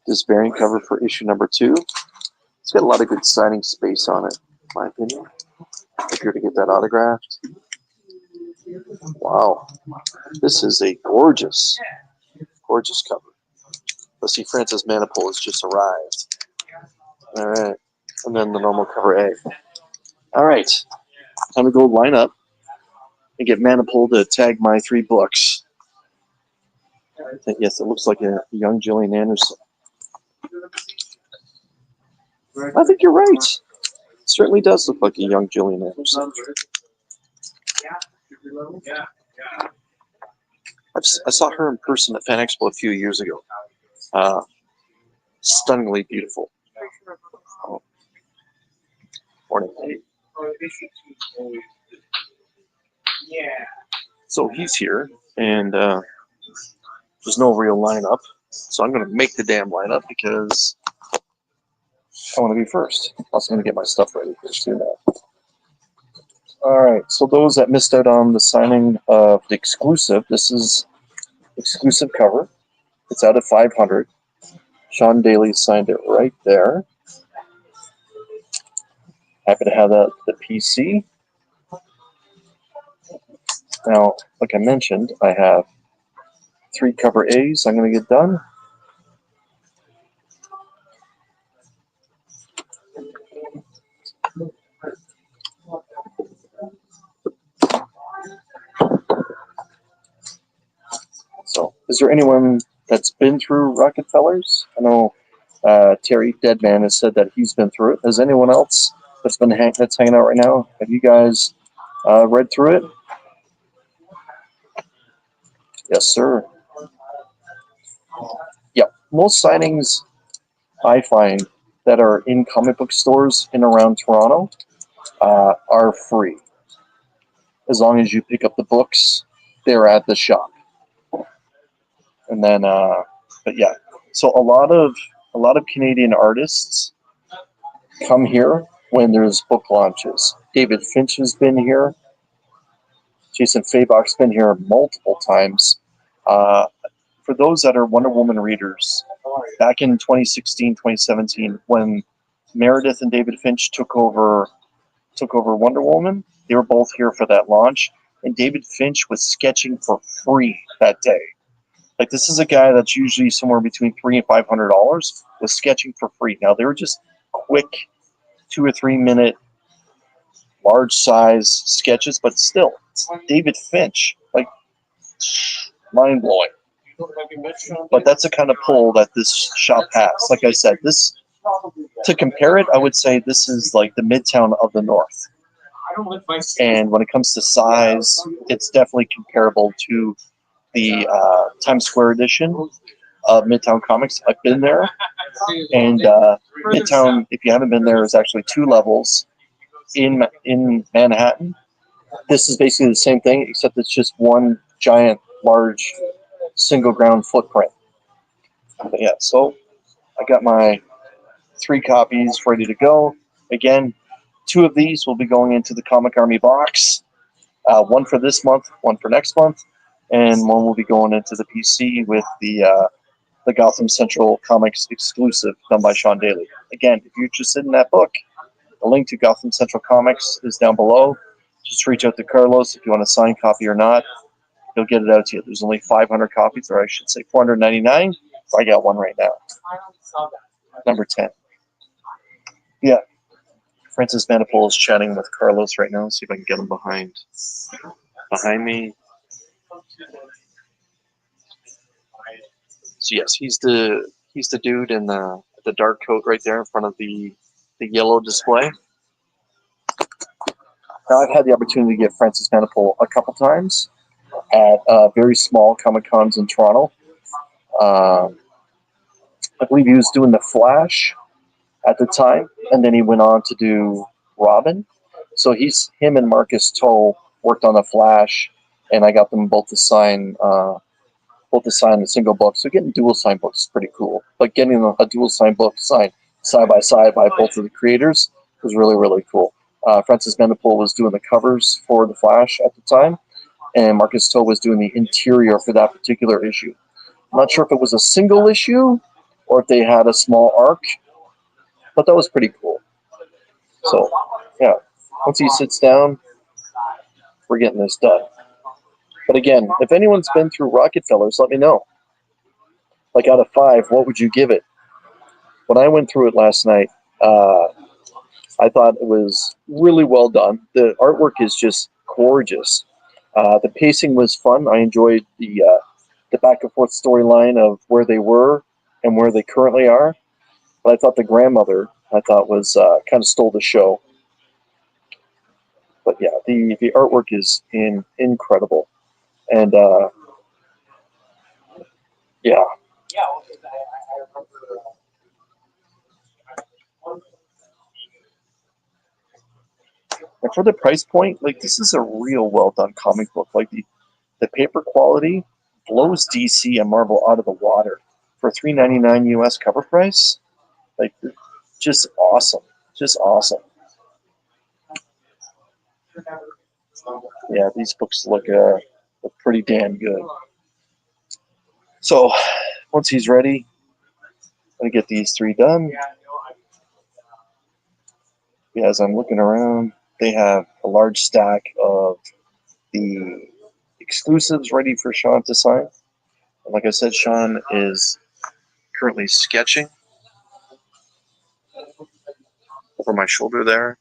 This variant cover for issue number 2. It's got a lot of good signing space on it, in my opinion. If you're to get that autographed. Wow. This is a gorgeous, gorgeous cover. Let's see, Francis Manapul has just arrived. All right. And then the normal cover A. All right. Time to go line up and get Manapul to tag my 3 books. I think, yes, it looks like a young Gillian Anderson. I think you're right. It certainly does look like a young Gillian Anderson. I saw her in person at Fan Expo a few years ago. Stunningly beautiful. Oh. Morning. So he's here, and there's no real lineup. So I'm going to make the damn lineup because I want to be first. Plus, I'm going to get my stuff ready first too now. All right. So those that missed out on the signing of the exclusive, this is exclusive cover. It's out of 500. Shawn Daley signed it right there. Happy to have that at the PC. Now, like I mentioned, I have 3 cover A's I'm going to get done. So, is there anyone that's been through Rocketfellers? I know Terry Deadman has said that he's been through it. Is anyone else that's hanging out right now? Have you guys read through it? Yes, sir. Yeah, most signings I find that are in comic book stores in around Toronto are free. As long as you pick up the books, they're at the shop. And then, but yeah, so a lot of Canadian artists come here when there's book launches. David Finch has been here. Jason Fabok's been here multiple times. For those that are Wonder Woman readers, back in 2016, 2017, when Meredith and David Finch took over took over Wonder Woman. They were both here for that launch, and David Finch was sketching for free that day. Like, this is a guy that's usually somewhere between $300 and $500 was sketching for free. Now, they were just quick 2 or 3 minute large size sketches, but still, David Finch, like, mind blowing. But that's the kind of pull that this shop has. Like I said, this, to compare it, I would say this is like the Midtown of the North. And when it comes to size, it's definitely comparable to the Times Square edition of Midtown Comics. I've been there, and Midtown, if you haven't been there, is actually 2 levels in Manhattan. This is basically the same thing, except it's just one giant, large, single ground footprint. But yeah, so I got my 3 copies ready to go. Again, 2 of these will be going into the Comic Army box. One for this month, one for next month, and one will be going into the PC with the Gotham Central Comics exclusive done by Shawn Daley. Again, if you're interested in that book, the link to Gotham Central Comics is down below. Just reach out to Carlos if you want a signed copy or not. He'll get it out to you. There's only 500 copies, or I should say 499. So I got one right now. Number 10. Yeah. Francis Manapul is chatting with Carlos right now. See if I can get him behind me. So yes, he's the dude in the dark coat right there in front of the yellow display. Now, I've had the opportunity to get Francis Manapul a couple times at very small Comic Cons in Toronto. I believe he was doing The Flash at the time, and then he went on to do Robin. So him and Marcus Toe worked on The Flash, and I got them both to sign the single book. So getting dual sign books is pretty cool. But getting a dual sign book signed side by both of the creators was really, really cool. Francis Manapul was doing the covers for The Flash at the time, and Marcus Toe was doing the interior for that particular issue. I'm not sure if it was a single issue or if they had a small arc, but that was pretty cool. So, yeah, once he sits down, we're getting this done. But again, if anyone's been through Rocketfellers, let me know. Like, out of 5, what would you give it? When I went through it last night, I thought it was really well done. The artwork is just gorgeous. The pacing was fun. I enjoyed the back and forth storyline of where they were and where they currently are. But I thought the grandmother, was kind of stole the show. But yeah, the artwork is incredible. And yeah. And for the price point, like, this is a real well done comic book. Like, the paper quality blows DC and Marvel out of the water for $3.99 US cover price. Like, just awesome, just awesome. Yeah, these books look pretty damn good. So once he's ready, I'm gonna get these 3 done. Yeah, as I'm looking around, they have a large stack of the exclusives ready for Shawn to sign. And like I said, Shawn is currently sketching over my shoulder there.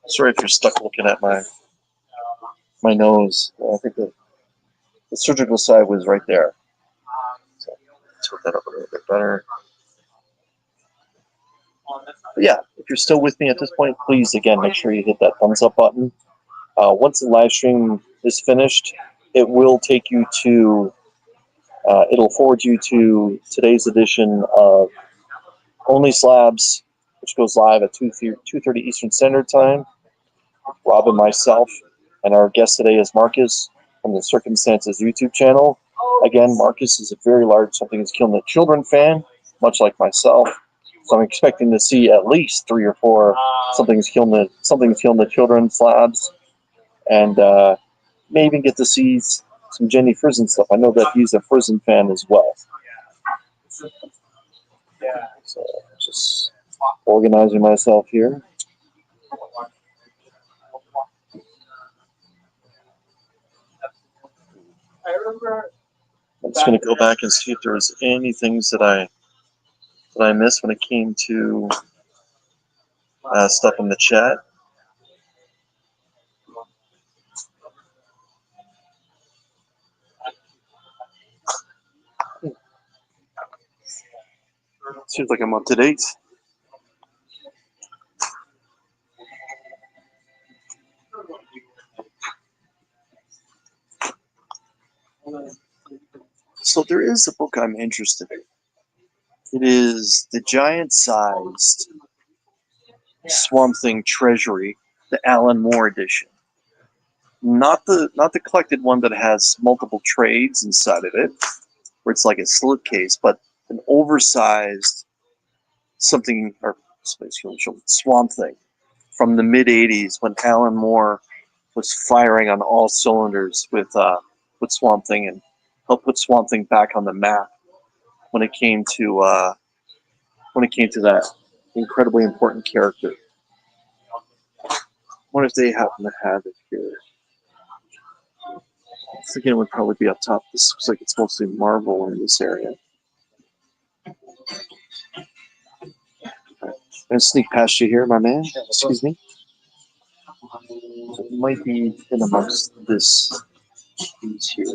Sorry if you're stuck looking at my nose. I think the surgical side was right there. So tilt that up a little bit better. But yeah, if you're still with me at this point, please, again, make sure you hit that thumbs up button. Once the live stream is finished, it will take you to, it'll forward you to today's edition of Only Slabs, which goes live at 2:30 Eastern Standard Time. Rob and myself, and our guest today is Marcus from the Circumstances YouTube channel. Again, Marcus is a very large Something Is Killing the Children fan, much like myself. So I'm expecting to see at least 3 or 4 Something Is Killing the Children slabs, and may even get to see some Jenny Frison stuff. I know that he's a Frison fan as well. So just organizing myself here. I'm just gonna go back and see if there was any things that I missed when it came to stuff in the chat. Seems like I'm up to date. So there is a book I'm interested in. It is the giant-sized Swamp Thing Treasury, the Alan Moore edition. Not the collected one that has multiple trades inside of it, where it's like a slipcase, but an oversized something or Swamp Thing from the mid '80s when Alan Moore was firing on all cylinders with Swamp Thing and helped put Swamp Thing back on the map when it came to that incredibly important character. I wonder if they happen to have it here. I was thinking it would probably be up top. This looks like it's mostly Marvel in this area. I'm gonna sneak past you here, my man. Excuse me. It might be in amongst this piece here.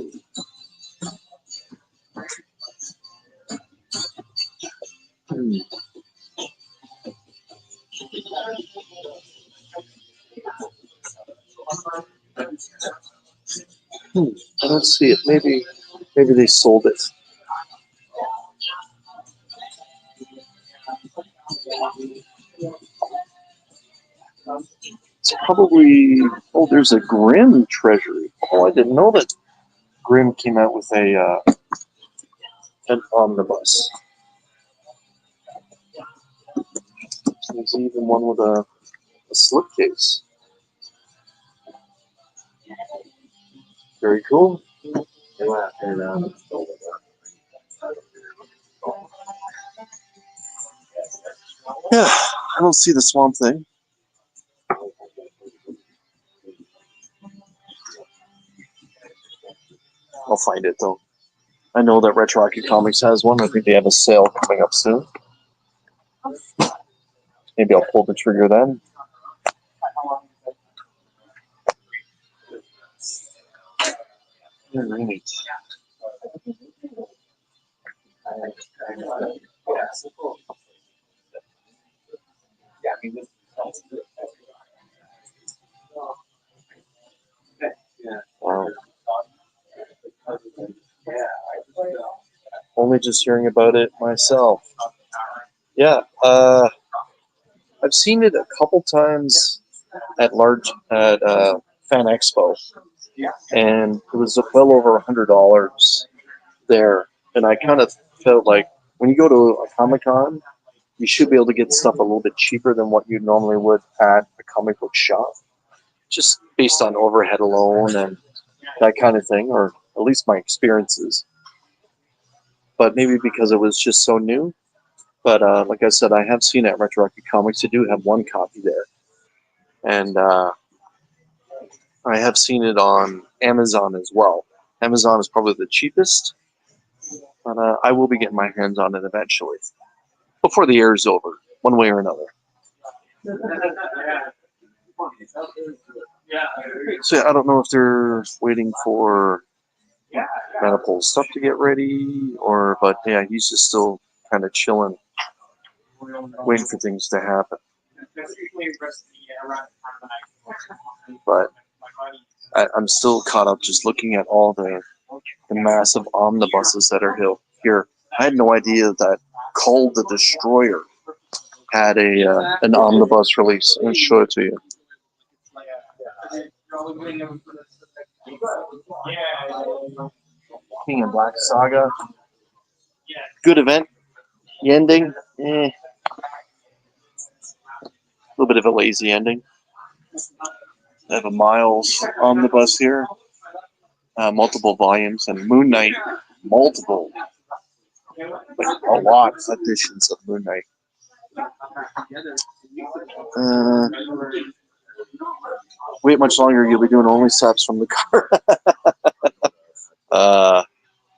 I don't see it. Maybe they sold it. It's probably. Oh, there's a Grimm treasury. Oh, I didn't know that Grimm came out with an omnibus. There's even one with a slipcase. Very cool. Yeah, I don't see the Swamp Thing. I'll find it though. I know that Retro Rocket Comics has one. I think they have a sale coming up soon. Maybe I'll pull the trigger then. All right. Wow. Only just hearing about it myself. Yeah, I've seen it a couple times at Fan Expo, and it was well over $100 there. And I kind of felt like when you go to a Comic-Con, you should be able to get stuff a little bit cheaper than what you normally would at a comic book shop, just based on overhead alone and that kind of thing, or at least my experiences. But maybe because it was just so new. But like I said, I have seen it at Retro Rocket Comics. I do have one copy there. And I have seen it on Amazon as well. Amazon is probably the cheapest, but I will be getting my hands on it eventually, before the year is over, one way or another. So yeah, I don't know if they're waiting for Manapul's stuff to get ready, but yeah, he's just still kind of chilling, waiting for things to happen. But I'm still caught up just looking at all the massive omnibuses that are here. I had no idea that Called the Destroyer had an omnibus release. I'm going to show it to you. King and Black Saga. Good event. The ending, a little bit of a lazy ending. I have a Miles omnibus here. Multiple volumes, and Moon Knight, multiple, like a lot of editions of Moon Knight. Wait much longer, you'll be doing only stops from the car.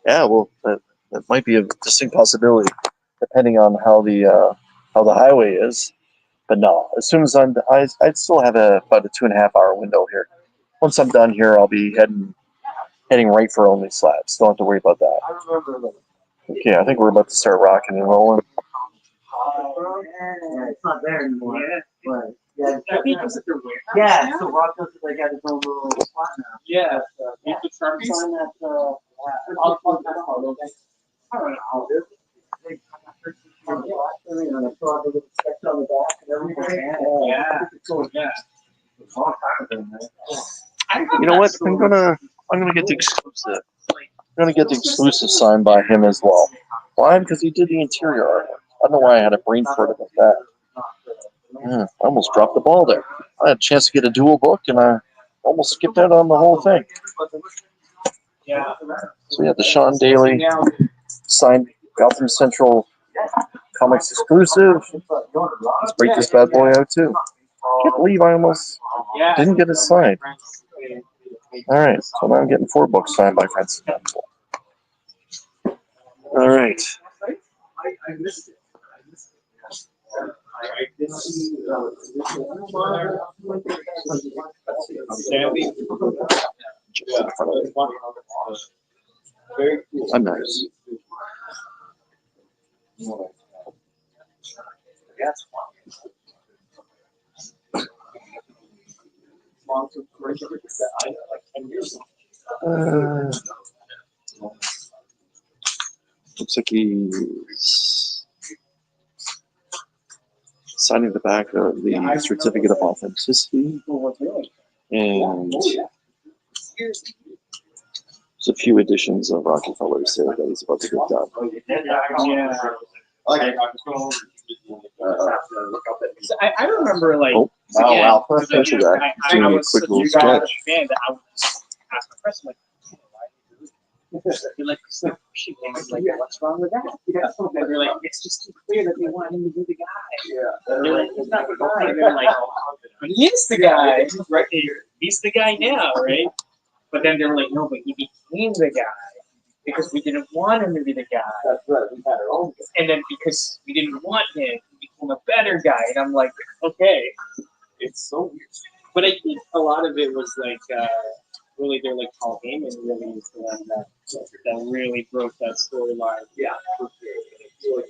Yeah, well, that might be a distinct possibility, depending on how the highway is. But no, as soon as I'd still have about a 2.5 hour window here. Once I'm done here, I'll be heading right for only slabs. Don't have to worry about that. Okay, I think we're about to start rocking and rolling. It's not there anymore. But yeah, I think it's at their warehouse. Yeah, so Rocketfellers like had his own little spot now. Yeah, you could try to sign that. I'll I don't know. And I saw the little sketch on the back and everything. Yeah. Yeah. It's a long time ago, man. You know what? I'm gonna get the exclusive. I'm gonna get the exclusive signed by him as well. Why? Because he did the interior art. I don't know why I had a brain fart about that. I almost dropped the ball there. I had a chance to get a dual book, and I almost skipped out on the whole thing. So yeah, the Shawn Daley signed Gotham Central Comics exclusive. Let's break this bad boy out too. Can't believe I almost didn't get it signed. All right, so now I'm getting 4 books signed by Francis Manapul. All right. I'm nice. Looks like he's signing the back of the certificate of authenticity, and there's a few editions of Rocketfellers there that he's about to get done. I remember like. Oh, wow! Thanks for that. Doing a quick little sketch. Fan that I would just ask my friends, like, you're like, she was like, what's wrong with that? Yeah. And they're like, it's just too clear that they want him to be the guy. Yeah. And they're like, he's not the guy. And they're like, but he is the guy. He's right here. He's the guy now, right? But then they were like, no, but he became the guy because we didn't want him to be the guy. That's right. We had our own guy. And then because we didn't want him, he became a better guy. And I'm like, okay. It's so weird. But I think a lot of it was like, really, they're like Paul Heyman really is the one that really broke that storyline. Yeah, for sure.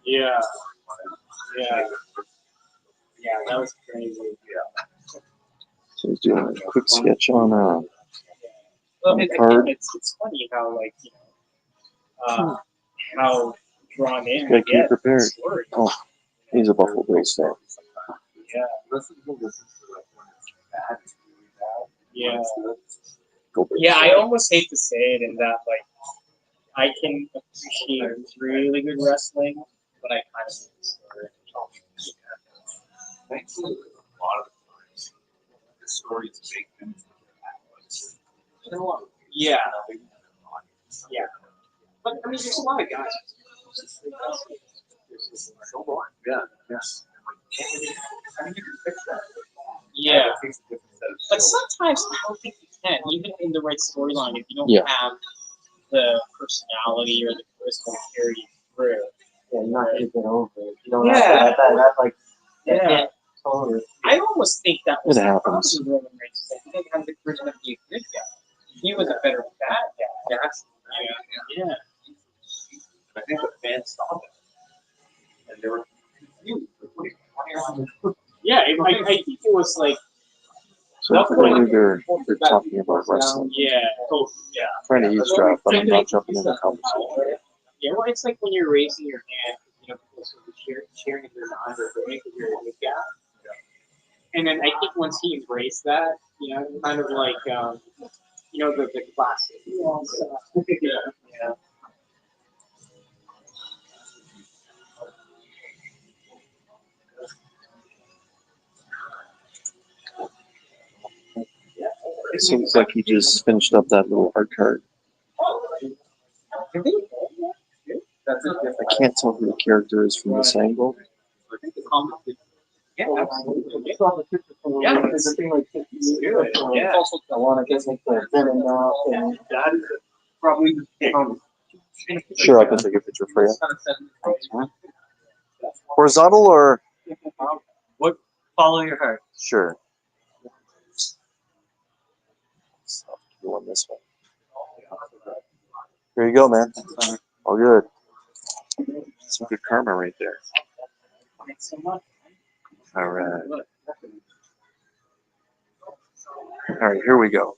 Yeah. Yeah. Yeah, that was crazy. Yeah. So he's doing a quick sketch on Well, card. it's funny how like how drawn in. Gotta keep prepared. Story. Oh, he's a Buffalo Bills fan. Yeah. Yeah. Yeah, I almost hate to say it in that like I can appreciate really good wrestling, but I kind of need the story. Thankfully, a lot of the times, the story is baked into the backwards. Yeah. Yeah. But I mean, there's a lot of guys. Yeah, yes. I mean, you can fix that. Yeah. It takes a different set of But skills. sometimes I don't think you can, even in the right storyline, if you don't Yeah. have the personality or the charisma to carry you through. Yeah, you're not going to get over it. You know, Yeah. that like, Yeah. totally. I almost think that was It the problem happens. with Roman Reigns. He didn't have the charisma to be a good guy. He was a better bad guy. That's, Yeah. I think the fans saw that. And they were confused. Yeah, I think it was like, So clearly they're talking about wrestling. yeah, totally, yeah. Trying to eavesdrop, but I'm not jumping in the conversation. Yeah, well, it's like when you're raising your hand, you know, people sort of cheering in their mind or rooting because you're a good guy. And then I think once he embraced that, you know, kind of like, you know, the classic. Yeah. It seems like he just finished up that little art card. I can't tell who the character is from this angle. Yeah, absolutely. I saw the picture from Yeah. because the thing like Yeah. also I want to get like the venom off and That is probably Sure, I can take a picture for you. Horizontal or What? Follow your heart. sure? So, you want this one? Here you go, man. All good. Some good karma right there. Thanks so much. All right. All right, here we go.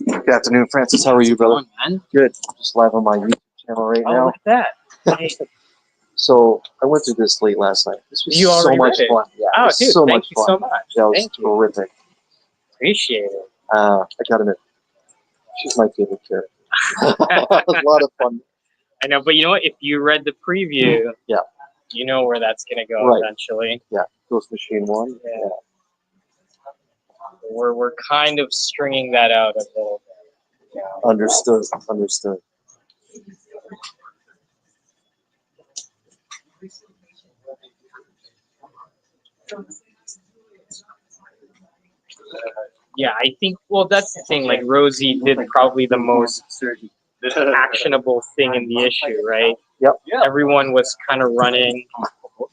Good afternoon, Francis. How are you, brother? Man. Good. Just live on my YouTube channel right Oh, now. look at that. Hey. So I went through this late last night. This was You so already much read it? fun. Yeah, it Oh, was dude, so thank much you fun. so much. That was Thank you. terrific. Appreciate it. I gotta admit, she's my favorite character. It was a lot of fun. I know, but you know what? If you read the preview, Yeah. you know where that's gonna go Right. eventually. Yeah, Ghost Machine 1. Yeah. We're kind of stringing that out a little bit. Yeah. Understood. Understood. Yeah, I think. Well, that's the thing. Like Rosie did probably the most actionable thing in the issue, right? Yep. Everyone was kind of running,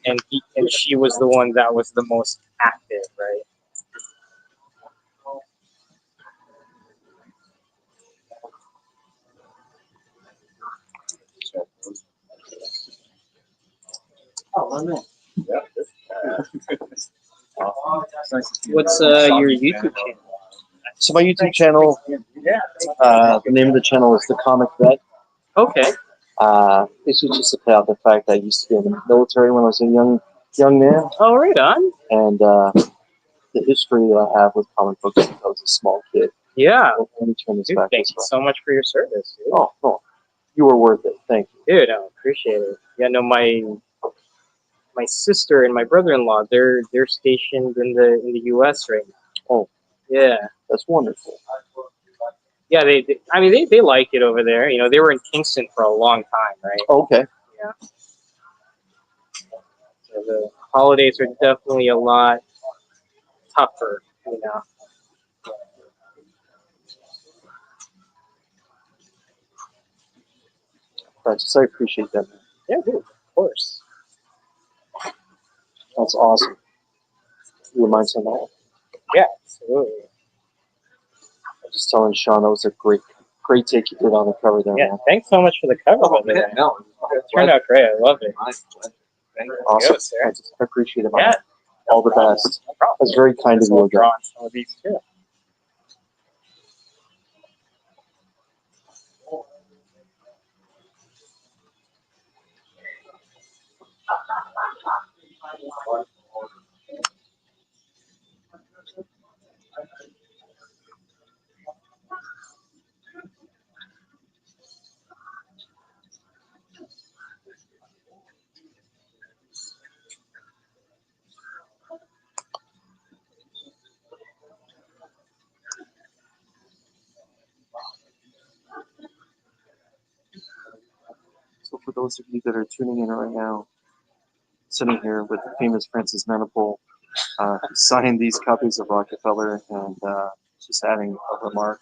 and she was the one that was the most active, right? What's your YouTube channel? So my YouTube channel, the name of the channel is The Comic Vet. Okay. This was just to play out the fact that I used to be in the military when I was a young man, Oh, right on. and the history that I have with comic books since I was a small kid. Yeah. Let me turn this Dude, back thank this you way. so much for your service, dude. Oh, no. You were worth it. Thank you. Dude, I appreciate it. Yeah, no, my sister and my brother-in-law, they're stationed in the U.S. right now. Oh. Yeah. That's wonderful. Yeah, they like it over there. You know, they were in Kingston for a long time, right? Oh, okay. Yeah. So the holidays are definitely a lot tougher, you know. Francis, I appreciate that, man. Yeah, dude, of course. That's awesome. You remind me of that. Yeah, absolutely. I was just telling Shawn that was a great take you did on the cover there, Yeah, man. thanks so much for the cover. Oh, by the way. no. It turned out great. I love it. Awesome. Go, sir. Francis, I appreciate it, man. Yeah, All the best. no problem. That's very kind of Just you love again. drawing some of these too. So for those of you that are tuning in right now, sitting here with the famous Francis Manapul, who signed these copies of Rockefeller, and just adding a remark.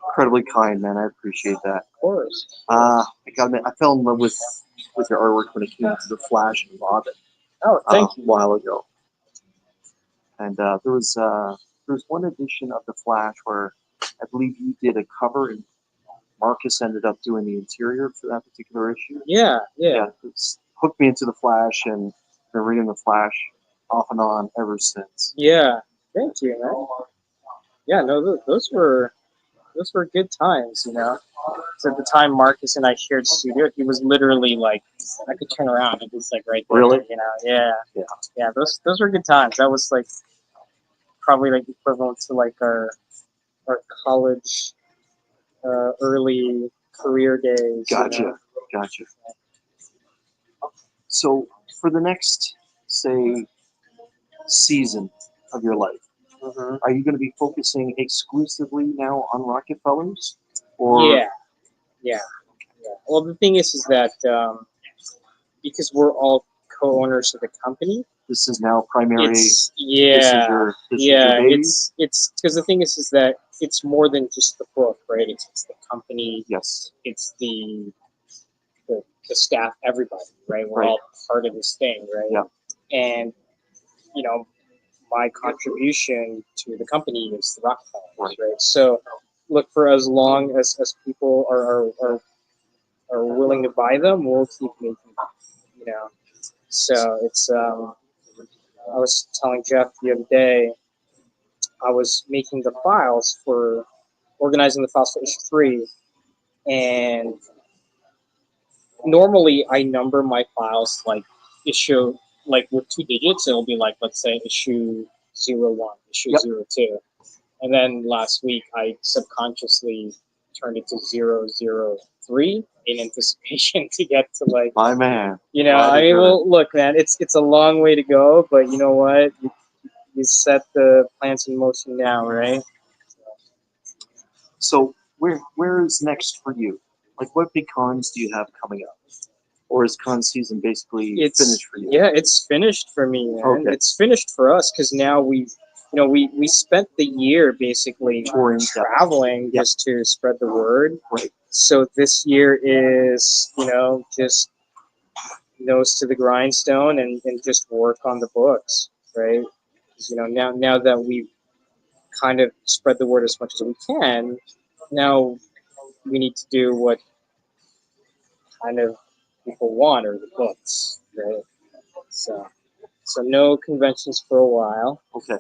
Incredibly kind, man. I appreciate that. Of course. I gotta admit, I fell in love with your artwork when it came to the Flash and Robin Oh, thank a while ago. And there was one edition of the Flash where I believe you did a cover, and Marcus ended up doing the interior for that particular issue. you. Yeah. It's hooked me into the Flash, and been reading the Flash off and on ever since. Yeah. Thank you, man. Yeah, no, those were good times, you know. So at the time Marcus and I shared studio, he was literally like, I could turn around and he's like right there. Really? You know, yeah. Yeah. Yeah, those were good times. That was like probably like equivalent to like our college early career days. Gotcha. You know? Gotcha. So for the next, say, season of your life, are you going to be focusing exclusively now on Rocketfellers? Or Yeah. Well, the thing is that because we're all co-owners of the company, This is now primary. it's This is your baby? it's because the thing is that it's more than just the book, right? It's the company, Yes. it's the staff, everybody, right? We're Right. all part of this thing, right? Yeah. And you know, my contribution to the company is the Rocketfellers, right? So, look, for as long as people are willing to buy them, we'll keep making them, you know. So it's I was telling Jeff the other day, I was making the files for organizing the files for issue 3, and normally I number my files like issue, like with 2 digits. It'll be like, let's say issue 01, issue Yep. 02, and then last week I subconsciously turned it to 003 in anticipation to get to like, My man. you know, Glad to I mean, hear well, look, man, it's a long way to go, but you know what? You set the plans in motion now, right? So where is next for you? Like, what big cons do you have coming up? Or is con season basically finished for you? Yeah, it's finished for me, man. Okay. It's finished for us because now we spent the year basically Touring, traveling yeah. just to spread the word. Right. So this year is, just nose to the grindstone and just work on the books, right? 'Cause, now that we've kind of spread the word as much as we can, now we need to do what kind of people want, or the books, right? So no conventions for a while. Okay.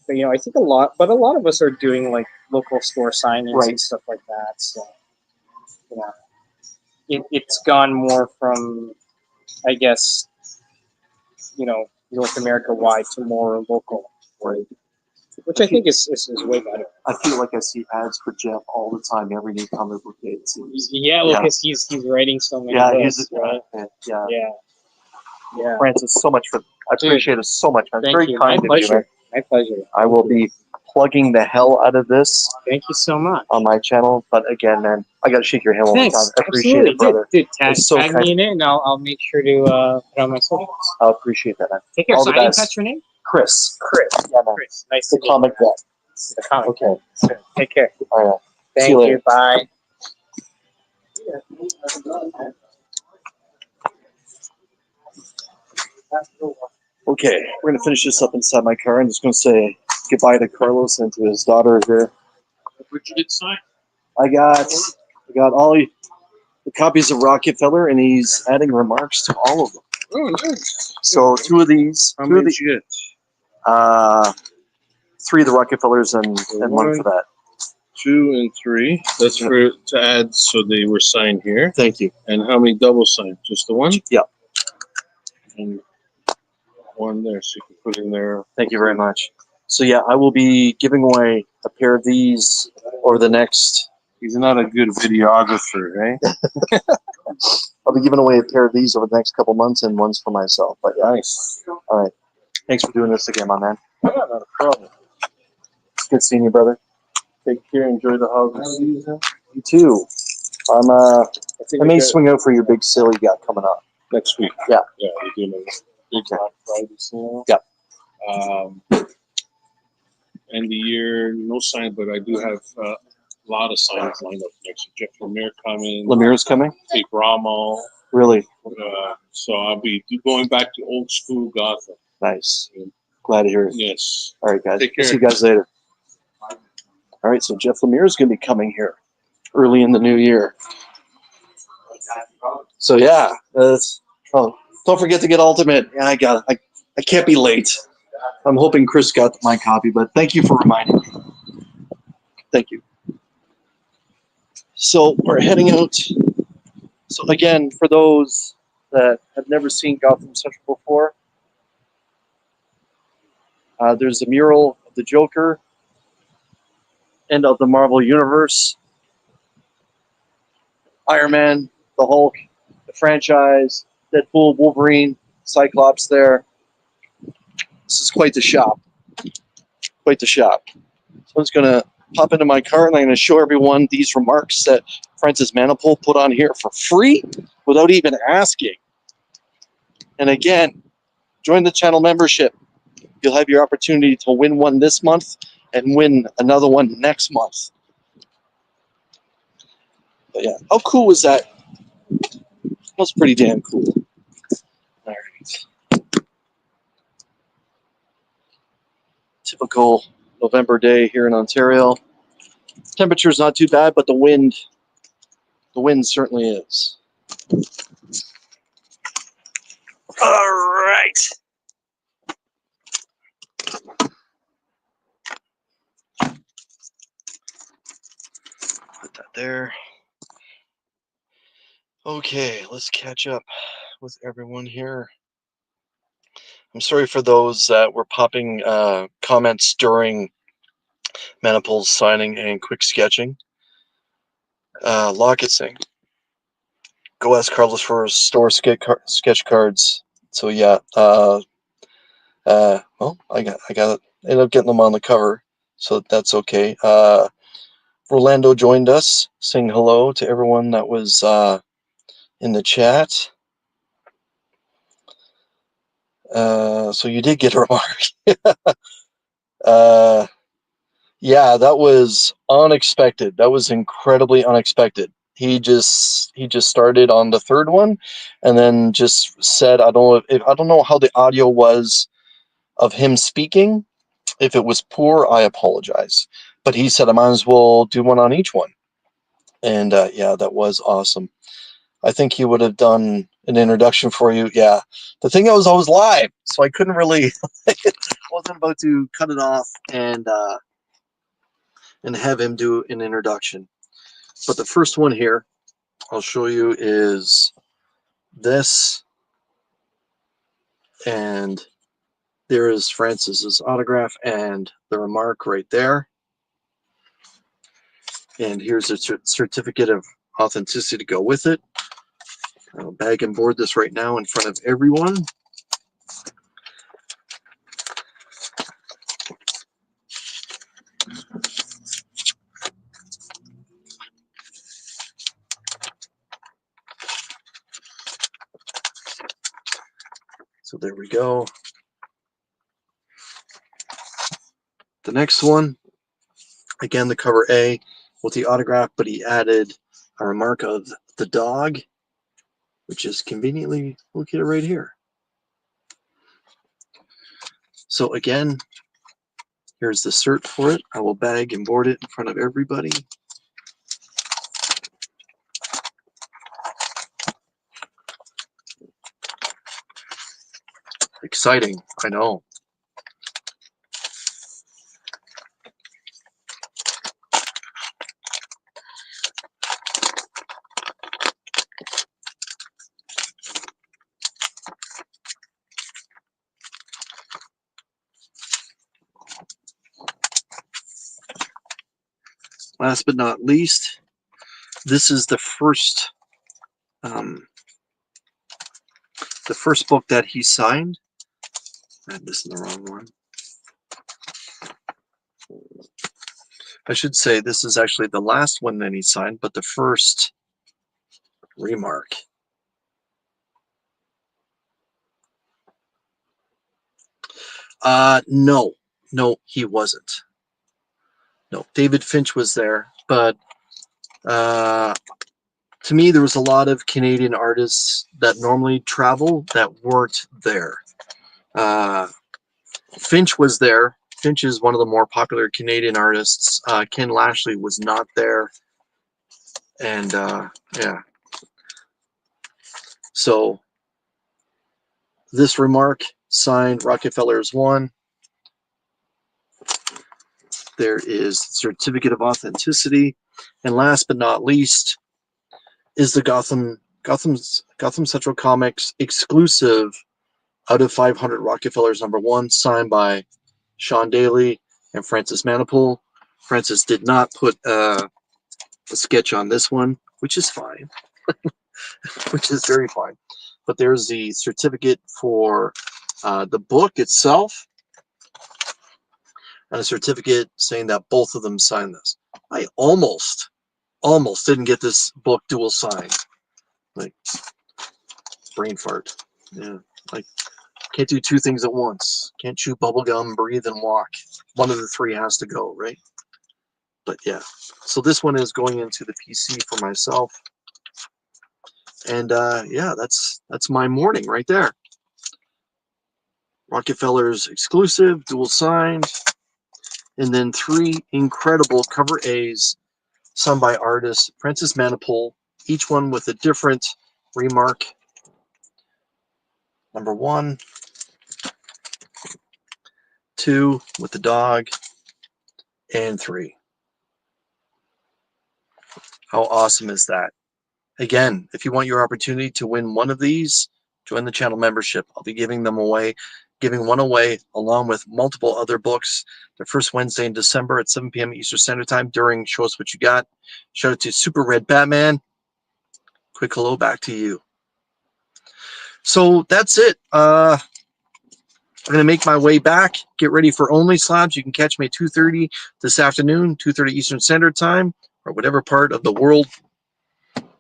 But I think a lot of us are doing like local store signings Right. and stuff like that. So it's gone more from, I guess, North America wide to more local, Right. which I think is way better. I feel like I see ads for Jeff all the time, every new comic book day, it seems. Yeah, well, because he's writing so many Yeah, books, he's right? yeah. Yeah. Francis, so much I Dude, appreciate it so much, man. It's Thank very you. kind My of you, man. pleasure. My pleasure. I will be plugging the hell out of this Thank you so much. on my channel, but again, man, I gotta shake your hand all the time. Thanks. I appreciate Absolutely. it, brother. Dude, tag It's so me kind. in it, and I'll make sure to put on my socials. I appreciate that, man. Take care. All So the I didn't best. catch your name? Chris. Chris. Yeah, man. Chris. Nice The to meet you. comic guy. The comic. Okay. Take care. All right. See Thank you you. later. Bye. Okay, we're gonna finish this up inside my car. I'm just gonna say goodbye to Carlos and to his daughter here. Where'd you get signed? I got all the copies of Rockefeller, and he's adding remarks to all of them. Oh, nice. So 2 of these, How 2 many of did the, you get? 3 of the Rockefellers and 1 for that. 2 and 3. That's for to add, so they were signed here. Thank you. And how many double signed? Just the one? Yeah. And 1 there, so you can put in there. Thank you very much. So yeah, I will be giving away a pair of these over the next. He's not a good videographer, eh? I'll be giving away a pair of these over the next couple months, and one's for myself. But yeah. Nice. All right. Thanks for doing this again, my man. Yeah, not a problem. It's good seeing you, brother. Take care. Enjoy the holiday season. You too. I may we swing out for your big sale you got coming up. next week. Yeah. Yeah, we're doing a big Okay. Black Friday sale. Yeah. End the year, no sign, but I do have a lot of signs lined up next year. Jeff Lemire coming. Lemire's coming? Take Rommel. Really? So I'll be going back to old school Gotham. Nice. Glad to hear it. Yes. All right, guys. Take care. See you guys later. All right, so Jeff Lemire is going to be coming here early in the new year. So yeah, don't forget to get Ultimate. Yeah, I got it. I can't be late. I'm hoping Chris got my copy, but thank you for reminding me. Thank you. So we're heading out. So again, for those that have never seen Gotham Central before, there's a mural of the Joker and of the Marvel Universe. Iron Man, the Hulk, the franchise, Deadpool, Wolverine, Cyclops there. This is quite the shop. Quite the shop. So I'm just going to pop into my car and I'm going to show everyone these remarks that Francis Manapul put on here for free without even asking. And again, join the channel membership. You'll have your opportunity to win one this month and win another one next month. But yeah, how cool was that? That was pretty damn cool. All right. Typical November day here in Ontario. Temperature's not too bad, but the wind certainly is. All right. Put that there. Okay, let's catch up with everyone here. I'm sorry for those that were popping comments during Manapul's signing and quick sketching. Locket Sing. Go ask Carlos for store sketch cards. So yeah, well, I got ended up getting them on the cover, so that's okay. Rolando joined us, saying hello to everyone that was in the chat. So you did get a remark. Yeah, that was unexpected. That was incredibly unexpected. He just started on the third one, and then just said, I don't know how the audio was of him speaking. If it was poor, I apologize. But he said I might as well do one on each one, and yeah, that was awesome. I think he would have done an introduction for you. Yeah, the thing was I was live, so I couldn't really. Wasn't about to cut it off and have him do an introduction. But the first one here I'll show you is this, and there is Francis's autograph and the remark right there. And here's a certificate of authenticity to go with it. I'll bag and board this right now in front of everyone. So there we go. The next one, again, the cover A with the autograph, but he added a remark of the dog, which is conveniently located right here. So again, here's the cert for it. I will bag and board it in front of everybody. Exciting, I know. Last but not least, this is the first book that he signed. I had this in the wrong one. I should say this is actually the last one that he signed, but the first remark. No, he wasn't. No, David Finch was there, but to me, there was a lot of Canadian artists that normally travel that weren't there. Finch was there. Finch is one of the more popular Canadian artists. Ken Lashley was not there. And yeah. So this remark, signed Rocketfellers 1. There is certificate of authenticity. And last but not least is the Gotham Central Comics exclusive out of 500 Rocketfellers #1, signed by Shawn Daley and Francis Manapul. Francis did not put a sketch on this one, which is fine. Which is very fine. But there's the certificate for the book itself. and a certificate saying that both of them signed this. I almost didn't get this book dual signed. Like, brain fart. Yeah, like, can't do two things at once. Can't chew bubble gum, breathe, and walk. One of the three has to go, right? But yeah, so this one is going into the PC for myself. And yeah, that's my morning right there. Rocketfellers exclusive, dual signed, and then 3 incredible cover A's signed by artist Francis Manapul, each one with a different remark. Number 1, 2 with the dog, and 3. How awesome is that? Again, if you want your opportunity to win one of these, join the channel membership. I'll be giving one away along with multiple other books the first Wednesday in December at 7 p.m. Eastern Standard Time during Show Us What You Got. Shout out to Super Red Batman. Quick hello back to you. So that's it. I'm going to make my way back, get ready for Only Slabs. You can catch me at 2:30 this afternoon, 2:30 Eastern Standard Time, or whatever part of the world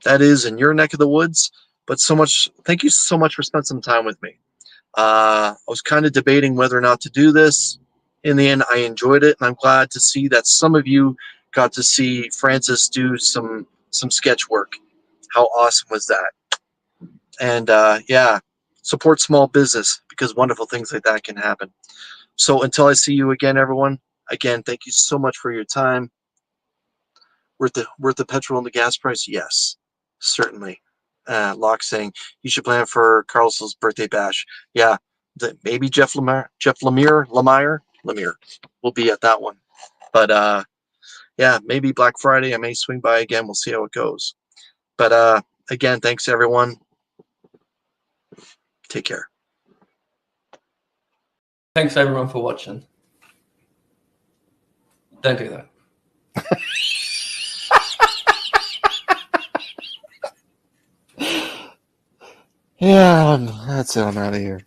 that is in your neck of the woods. But thank you so much for spending some time with me. I was kind of debating whether or not to do this. In the end, I enjoyed it, and I'm glad to see that some of you got to see Francis do some sketch work. How awesome was that? And yeah, support small business, because wonderful things like that can happen. So until I see you again, everyone, again, thank you so much for your time. Worth the petrol and the gas price? Yes, certainly. Locke saying you should plan for Carlos's birthday bash. Yeah, maybe Jeff Lemire will be at that one. But yeah, maybe Black Friday I may swing by again. We'll see how it goes. But again, thanks everyone. Take care. Thanks everyone for watching. Don't do that. Yeah, that's it. I'm out of here.